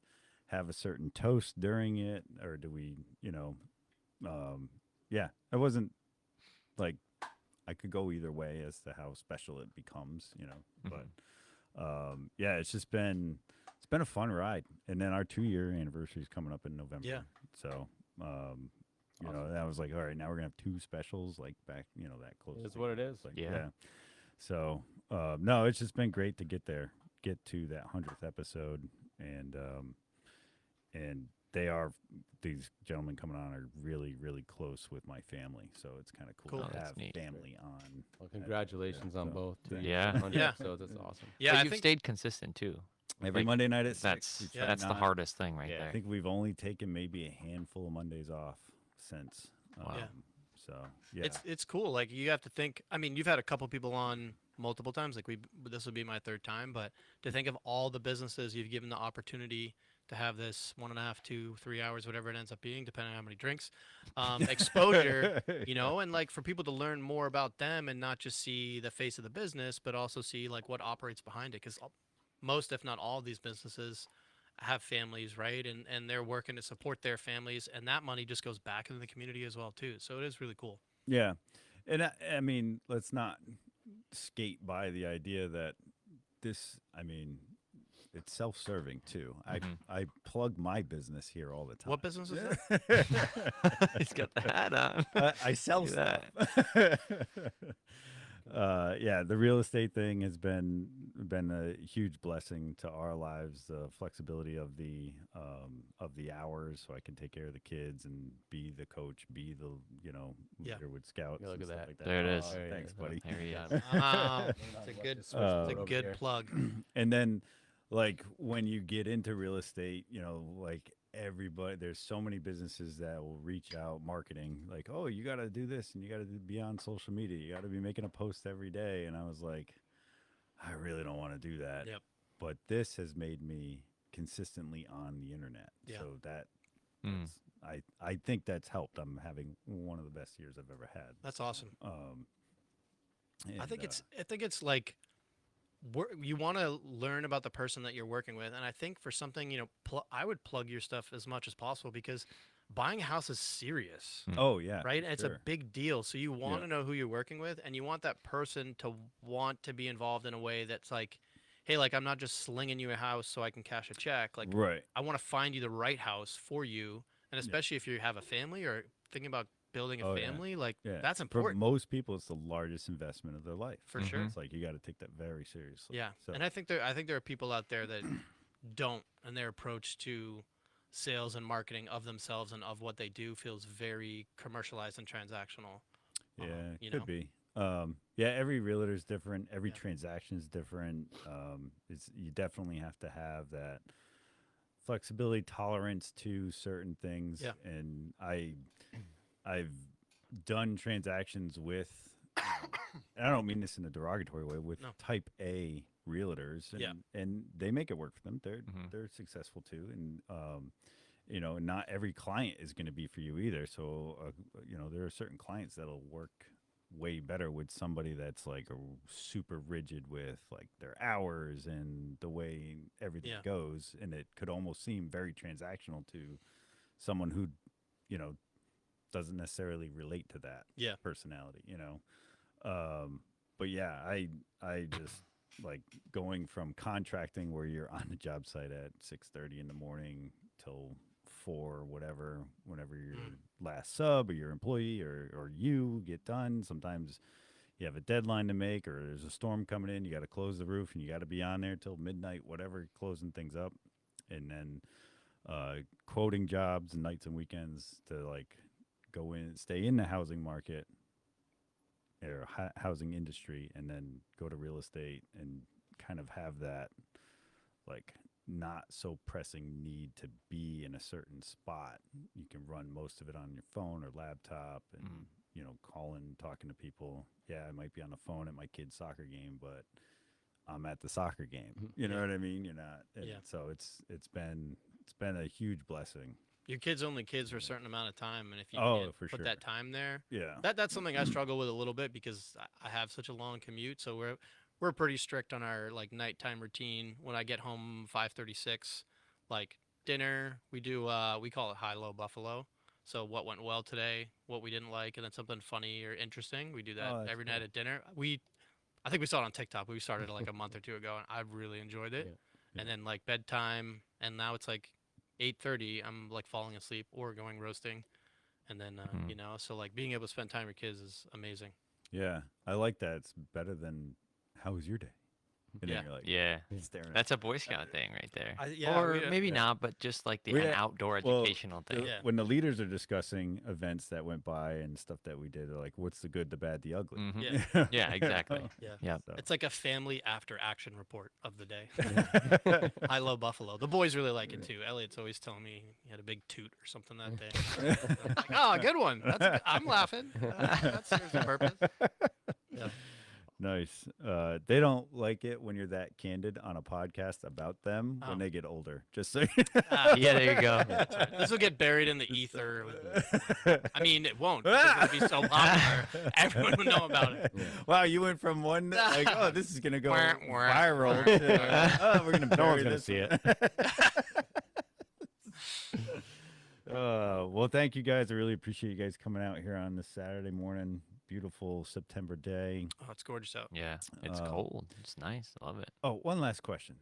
have a certain toast during it, or do we, yeah, I wasn't like I could go either way as to how special it becomes, but yeah, it's been a fun ride. And then our 2-year anniversary is coming up in November. Yeah. So, that was like, all right, now we're gonna have 2 specials like back, that close. It's what it is. Like, Yeah. So, no, it's just been great to get to that 100th episode, and these gentlemen coming on are really, really close with my family. So it's kind of cool Cool. to Oh, that's have neat. family on. Well, congratulations on so both. thank Yeah. 100 Yeah. episodes. That's awesome. Yeah, But I you've think stayed consistent too. Every Like, Monday night at 6. That's We try that's the not- hardest thing right Yeah, I there. think we've only taken maybe a handful of Mondays off since. Wow. Yeah. So yeah, it's cool. Like you have to think. I mean, you've had a couple people on multiple times. Like this will be my 3rd time. But to think of all the businesses you've given the opportunity to have this 1.5, 2, 3 hours, whatever it ends up being, depending on how many drinks, exposure, and like for people to learn more about them and not just see the face of the business, but also see like what operates behind it. Because most, if not all, of these businesses have families, right? And they're working to support their families, and that money just goes back into the community as well too. So it is really cool. Yeah, and I mean, let's not skate by the idea that this. I mean, it's self-serving too. I plug my business here all the time. What business is that? He's got the hat on. I sell Look stuff. at Yeah, the real estate thing has been a huge blessing to our lives. The flexibility of the hours, so I can take care of the kids and be the coach, be the Yeah. leader with scouts. Yeah, look and at stuff that. like There it is. There Thanks, is. buddy. There he is. It's a good, Just switch it it's a over good here. plug. And then, like when you get into real estate, like everybody, there's so many businesses that will reach out marketing, like, oh, you got to do this and you got to be on social media. You got to be making a post every day. And I was like, I really don't want to do that. Yep. But this has made me consistently on the internet. Yeah. So Mm. that's, I think that's helped. I'm having one of the best years I've ever had. That's awesome. I And, think it's like you want to learn about the person that you're working with, and I think for something, I would plug your stuff as much as possible because buying a house is serious, oh yeah, right? And it's a sure. big deal, so you want to know who you're working with, and you want that person to want to be involved in a way that's like, hey, like I'm not just slinging you a house so I can cash a check. Like Right. I want to find you the right house for you, and especially if you have a family or thinking about building a Oh, yeah. family, like Yeah. that's For important. most people, it's the largest investment of their life. For sure. It's like you got to take that very seriously. Yeah, So, and I think there are people out there that don't, and their approach to sales and marketing of themselves and of what they do feels very commercialized and transactional. yeah, you could know? be. Yeah, every realtor is different. Every Yeah. transaction is different. You definitely have to have that flexibility, tolerance to certain things. Yeah. And I've done transactions with, and I don't mean this in a derogatory way, with No. type A realtors, and, Yeah. and they make it work for them. Mhm. They're successful too, and not every client is going to be for you either. So there are certain clients that'll work way better with somebody that's like super rigid with like their hours and the way everything Yeah. goes, and it could almost seem very transactional to someone who, you know, doesn't necessarily relate to that Yeah. personality, you know. But yeah, I just like going from contracting where you're on the job site at 6:30 in the morning till 4, whatever, whenever your last sub or your employee or you get done. Sometimes you have a deadline to make, or there's a storm coming in, you got to close the roof and you got to be on there till midnight, whatever, closing things up. And then quoting jobs and nights and weekends to like go in, stay in the housing market or housing industry, and then go to real estate and kind of have that like not so pressing need to be in a certain spot. You can run most of it on your phone or laptop, and you know, calling, talking to people. Yeah, I might be on the phone at my kid's soccer game, but I'm at the soccer game. You know what I mean? You're not. And Yeah. So it's been a huge blessing. Your kid's only kids for a certain amount of time, and if you Oh, can't for put sure. that time there, Yeah. that's something I struggle with a little bit because I have such a long commute. So we're pretty strict on our like nighttime routine. When I get home 5:36, like dinner, we do we call it high low buffalo. So what went well today, what we didn't like, and then something funny or interesting. We do that Oh, that's every night cool. at dinner. I think we saw it on TikTok. We started like a month or two ago, and I really enjoyed it. Yeah. And then like bedtime, and now it's like 8:30. I'm like falling asleep or going roasting, and then you know, so like being able to spend time with kids is amazing. Yeah. I like that. It's better than how was your day? And Yeah. then you're like Yeah. staring at That's a Boy Scout thing right there. Yeah, or we, maybe not, but just like We an had- outdoor well, educational thing. Yeah. when the leaders are discussing events that went by and stuff that we did, they're like, what's the good, the bad, the ugly? Mhm. Yeah. Yeah, exactly. yeah. Yep. So- It's like a family after action report of the day. I love Buffalo. The boys really like it too. Elliot's always telling me he had a big toot or something that day. I'm like, oh, good one. I'm laughing. That serves a purpose. Yeah. Nice. They don't like it when you're that candid on a podcast about them Oh. when they get older. Just so Yeah, there you go. That's right. This will get buried in the ether. I mean, it won't. Because it'll be so popular. Everyone will know about it. Wow, you went from one like, oh, this is gonna go Wah, wah, viral wah. to oh, we're gonna No one's bury gonna this see one. Well, thank you guys. I really appreciate you guys coming out here on this Saturday morning. Beautiful September day. Oh, it's gorgeous out. Yeah, it's Uh, cold. It's nice. I love it. Oh, one last question.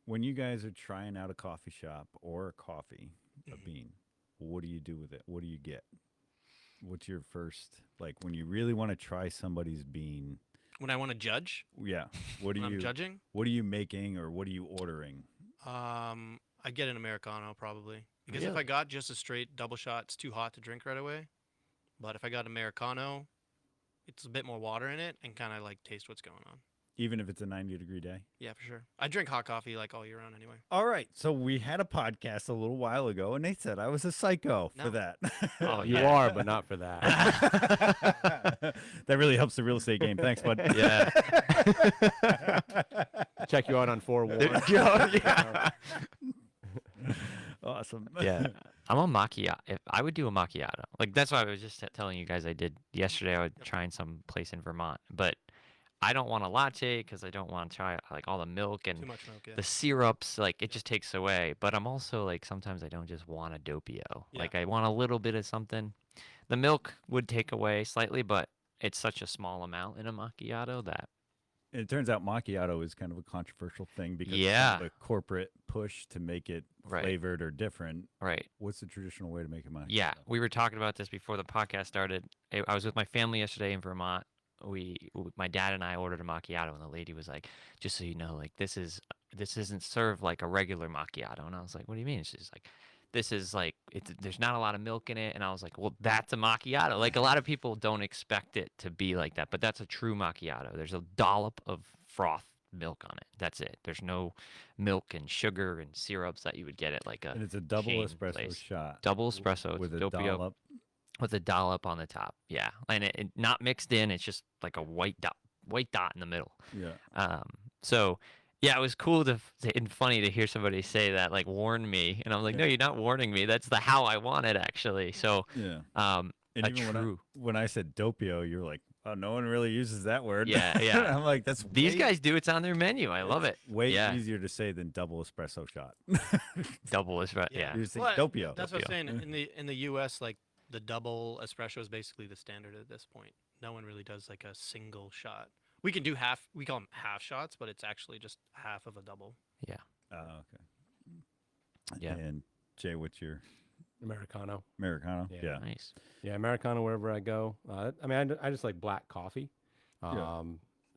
When you guys are trying out a coffee shop or a coffee, a bean, what do you do with it? What do you get? What's your first, like when you really want to try somebody's bean? When I want to judge, Yeah. What do when you I'm judging, What are you making or what are you ordering? I'd get an Americano probably. Because if Really? I got just a straight double shot, it's too hot to drink right away. But if I got Americano, it's a bit more water in it and kind of like taste what's going on. Even if it's a 90-degree day? Yeah, for sure. I drink hot coffee like all year round anyway. All right. So we had a podcast a little while ago and they said I was a psycho No. for that. Oh, You yeah. are, but not for that. That really helps the real estate game. Thanks, bud. Yeah. Check you out on 4-1. Yeah. Awesome. Yeah. I'm a macchiato. If I would do a macchiato. Like that's why I was just telling you guys I did yesterday. I was trying some place in Vermont, but I don't want a latte because I don't want to try like all the milk Too and much milk, yeah. the syrups. Like it just takes away. But I'm also like sometimes I don't just want a doppio. Yeah. Like I want a little bit of something. The milk would take away slightly, but it's such a small amount in a macchiato that It turns out macchiato is kind of a controversial thing because Yeah. of the corporate push to make it Right. flavored or different. right. What's the traditional way to make a macchiato? Yeah, we were talking about this before the podcast started. I was with my family yesterday in Vermont. My dad and I ordered a macchiato, and the lady was like, "Just so you know, like this isn't served like a regular macchiato." And I was like, "What do you mean?" She's like, "This is like there's not a lot of milk in it." And I was like, "Well, that's a macchiato." Like a lot of people don't expect it to be like that, but that's a true macchiato. There's a dollop of froth milk on it. That's it. There's no milk and sugar and syrups that you would get at like a And it's a double chain espresso place. shot double espresso. with a it's doppio dollop. with a dollop on the top. Yeah, and it not mixed in. It's just like a white dot in the middle. Yeah. So yeah, it was cool and funny to hear somebody say that, like warn me, and I'm like, no, you're not warning me. That's how I want it actually. So Yeah. um, And a even true when I said doppio, you're like, Oh, no one really uses that word. Yeah, yeah. I'm like, that's These way- guys do. It's on their menu. I love it. Way Yeah. easier to say than double espresso shot. Double is right. Yeah. You just say Well, doppio. That's what I'm Doppio. saying. In the U.S., like the double espresso is basically the standard at this point. No one really does like a single shot. We can do half. We call them half shots, but it's actually just half of a double. Yeah. Oh, okay. Yeah. And Jay, what's your Americano. Americano? Yeah. Yeah. Nice. Yeah, Americano wherever I go. I mean, I just like black coffee. Yeah.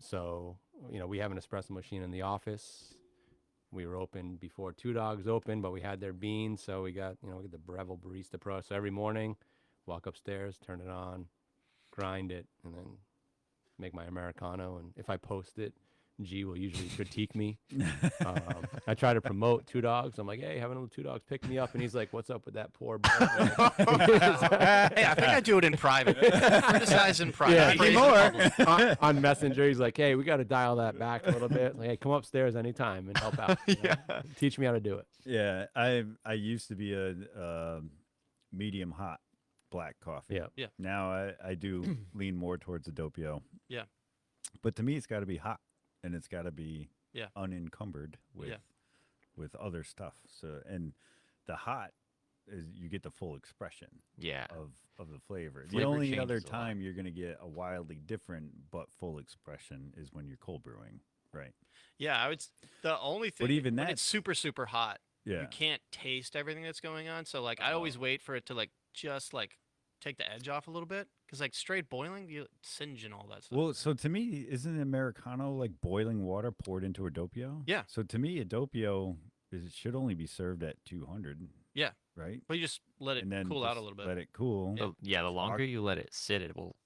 So, we have an espresso machine in the office. We were open before Two Dogs opened, but we had their beans. So we got, we get the Breville Barista Pro. So every morning, walk upstairs, turn it on, grind it, and then make my Americano. And if I post it, G will usually critique me. I try to promote Two Dogs. I'm like, hey, having a little Two Dogs pick me up. And he's like, what's up with that poor boy? Hey, I think I do it in private. Criticize in private. Yeah, praise in public. on Messenger, he's like, hey, we got to dial that back a little bit. Like, hey, come upstairs anytime and help out. Yeah. Teach me how to do it. Yeah. I used to be a medium hot black coffee. Yeah. Now I do lean more towards a doppio. Yeah. But to me, it's got to be hot, and it's got to be Yeah. unencumbered with Yeah. with other stuff. So, and the hot is you get the full expression Yeah. of the flavor. The Flavor only other changes a lot. time you're going to get a wildly different but full expression is when you're cold brewing, right? Yeah, the only thing. even when that- it's super super hot, Yeah. you can't taste everything that's going on. So like, I always wait for it to like just like take the edge off a little bit, because like straight boiling, you singe and all that stuff. Well, so to me, isn't Americano like boiling water poured into a doppio? Yeah. So to me, a doppio should only be served at 200. Yeah. Right. But you just let it And then cool out a just little bit. Let it cool. The longer you let it sit, it will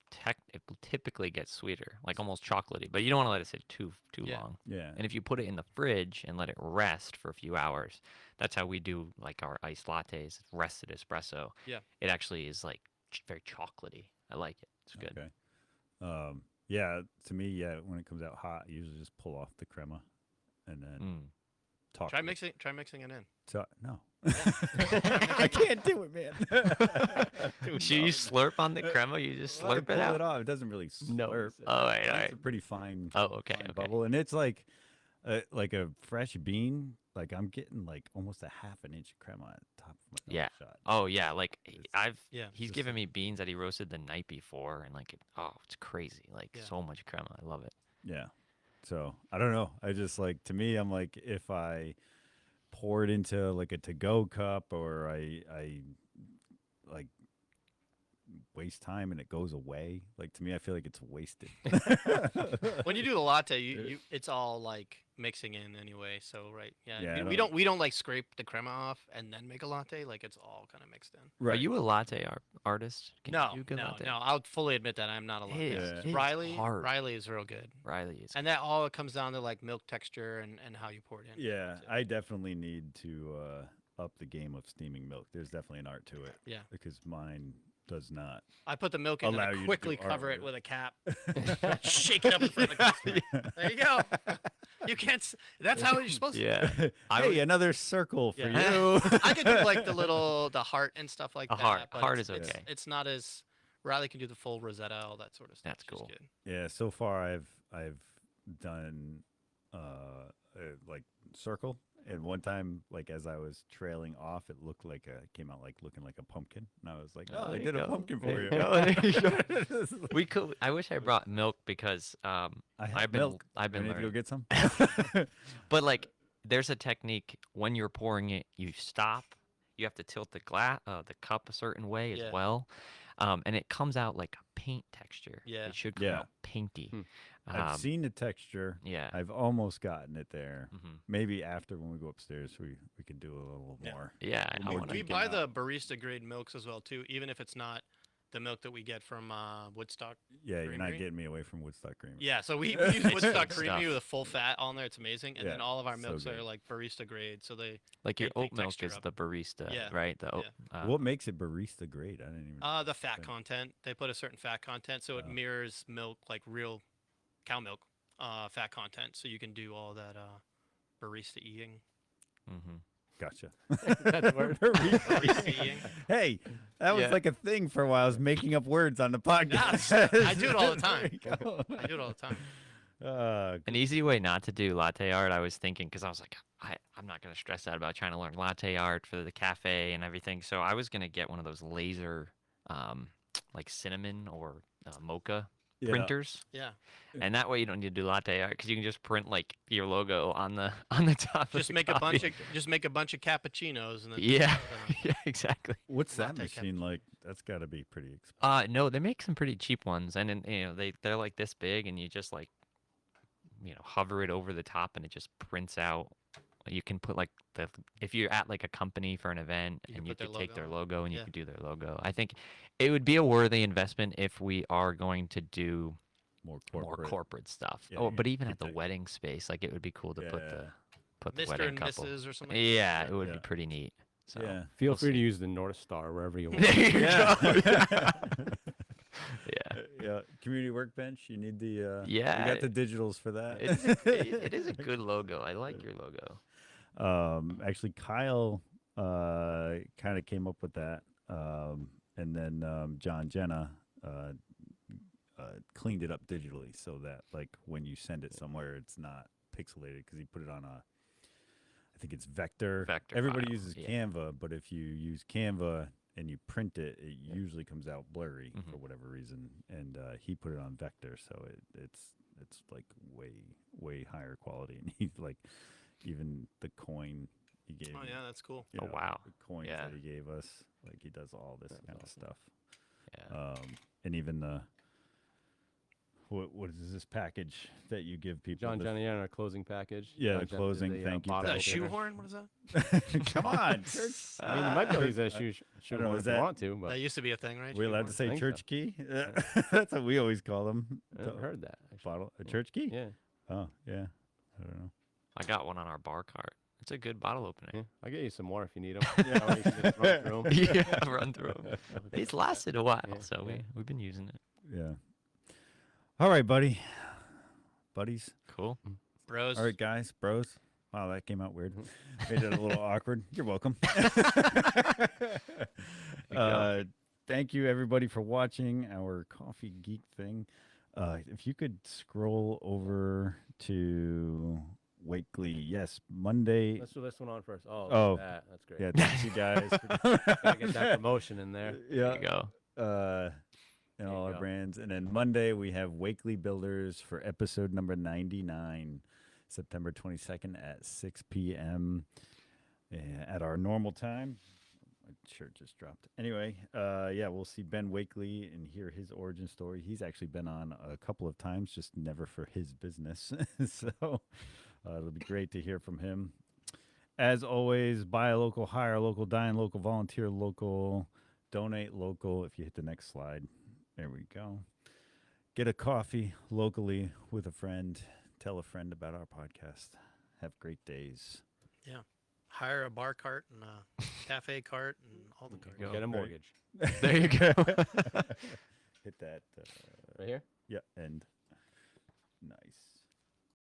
typically get sweeter, like almost chocolatey. But you don't want to let it sit too Yeah. long. Yeah. And if you put it in the fridge and let it rest for a few hours, that's how we do like our iced lattes, rested espresso. Yeah. It actually is like very chocolatey. I like it. It's good. Okay. Yeah. To me, yeah, when it comes out hot, I usually just pull off the crema, and then Mm. talk. Try to- mixing it in. No. I can't do it, man. Do you slurp on the crema? You just Well, I slurp pull it out? off. It doesn't really slurp. No. Oh, all right, all It's right. a pretty fine. Oh, okay, fine okay. bubble, and it's like a fresh bean. Like I'm getting like almost a half an inch of crema at the top of my Yeah. shot. Oh yeah, like It's- he's just given me beans that he roasted the night before, and like it's crazy, like Yeah. so much crema. I love it. Yeah. So I don't know. I just like, to me, I'm like, if I pour it into like a to-go cup, or I like waste time and it goes away. Like, to me, I feel like it's wasted. When you do the latte, you it's all like mixing in anyway. So right, yeah. Yeah, I we don't like scrape the crema off and then make a latte. Like it's all kind of mixed in. Are you a latte artist? Can you No, do good no, latte? no. I'll fully admit that I'm not a latte. It is- artist. it's Riley, hard. Riley is real good, Riley is. and that all comes down to like milk texture and how you pour it in. Yeah, That's it. I definitely need to up the game of steaming milk. There's definitely an art to it. Yeah. Because mine does not. I put the milk in Allow and you I to quickly do cover it artwork. with a cap, shake it up in front of the customer. There you go. You can't. That's how you're supposed to. Yeah. I Hey, would- another circle for Yeah. you. I could do like the heart and stuff like A that. heart- but heart it's- is it's- okay. It's not as Riley can do the full Rosetta, all that sort of stuff. That's which is cool. good. Yeah, so far I've done like circle, and one time, like, as I was trailing off, it looked like came out like looking like a pumpkin, and I was like, Oh, oh, I there you did a go. pumpkin for There you. you go, there you go. We could. I wish I brought milk because I have I've been milk. I've been I need to go learning. get some. But like, there's a technique when you're pouring it. You stop. You have to tilt the the cup a certain way as Yeah. well, and it comes out like a paint texture. Yeah. It should come Yeah. out painty. Hmm. I've seen the texture. Yeah. I've almost gotten it there. hmm Maybe after, when we go upstairs, we can do a little Yeah. more. Yeah. Well, I more wanna- We geeking buy out. the barista grade milks as well too, even if it's not the milk that we get from Woodstock. Yeah, you're not Creamery? getting me away from Woodstock Creamery. Yeah, so we use It's Woodstock good Creamery stuff. with a full fat on there. It's amazing, and then Yeah, all of our so milks are good. like barista grade. So they like your Big oat milk texture is up. the barista, Yeah. right? The oat, What makes it barista grade? I didn't even. the fat Okay. content. They put a certain fat content, so it Oh. mirrors milk like real cow milk fat content. So you can do all that barista eating. hmm Gotcha. That's word. Barista eating. Hey, That was Yeah. like a thing for a while. I was making up words on the podcast. I do it all the There time. you go. I do it all the time. An easy way not to do latte art, I was thinking, because I was like, I'm not going to stress out about trying to learn latte art for the cafe and everything. So I was going to get one of those laser, like cinnamon or mocha Yeah. printers. Yeah. And that way you don't need to do latte art because you can just print like your logo on the top. Just of the make a coffee. bunch of cappuccinos and then Yeah, yeah, exactly. What's that Latte machine like? That's got to be pretty expensive. No, they make some pretty cheap ones, and then, they're like this big, and you just like hover it over the top, and it just prints out. You can put like if you're at like a company for an event, You can and you put their could take logo their on. logo and you Yeah. could do their logo. I think it would be a worthy investment if we are going to do More more corporate. corporate stuff. Yeah, Oh, you but even get at the the- wedding space, like it would be cool to put Yeah. the Mr. wedding and couple. Mrs. or something. Yeah, it would Yeah. be pretty neat. So Yeah. Feel we'll free to see. use the North Star wherever you want. There you Yeah. go. Yeah. Yeah. Community Workbench. You need the. Yeah, You got the digitals for that. It is a good logo. I like your logo. Actually, Kyle kind of came up with that, and then John Jenna cleaned it up digitally so that like when you send it somewhere, it's not pixelated because he put it on a. I think it's Vector. Vector Everybody file, uses yeah. Canva, but if you use Canva and you print it, it usually comes out blurry for Mhm. whatever reason. And he put it on Vector, so it's like way higher quality. And he's like, even the coin he gave. Oh yeah, that's cool. you Oh, know, wow. the coins Yeah. that he gave us, like he does all this That's kind of awesome. stuff. Yeah. And even the what is this package that you give people? John The- Jenny, our closing package. Yeah, John the Jenny closing did thank you bottle package. A opener. shoehorn? What is that? Come on, church. I mean, you might be able to use that don't know, shoehorn is if you that- want to, but That used to be a thing, right? We allowed to Shoehorn? say think so. church key? That's what we always call them. I never heard that. Actually. Bottle a church key? Yeah, Oh yeah. I don't know. I got one on our bar cart. It's a good bottle opener. yeah. I'll get you some more if you need them. Yeah, you can just run through 'em. Yeah, run through 'em. It's lasted a while, Yeah, so yeah. we've been using it. Yeah. All right, buddies. Cool. Bros. All right, guys, bros. Wow, that came out weird. Made it a little awkward. You're welcome. go. Thank you, everybody, for watching our Coffee Geek thing. If you could scroll over to Wakely. Yes, Monday. Let's do this one on first. Oh, Oh. that's great. Yeah, thank you guys. Gotta get that promotion in there. Yeah. There you go. And There all you our go. brands. And then Monday we have Wakely Builders for episode number 99, September 22nd at 6 p.m. At our normal time. My shirt just dropped. Anyway, yeah, we'll see Ben Wakely and hear his origin story. He's actually been on a couple of times, just never for his business. So it'll be great to hear from him. As always, buy local, hire local, dine local, volunteer local, donate local. If you hit the next slide, there we go. Get a coffee locally with a friend. Tell a friend about our podcast. Have great days. Hire a bar cart and a cafe cart and all the There carts. you go. Get a Great. mortgage. There you go. Hit that. Right here? Yeah, and nice.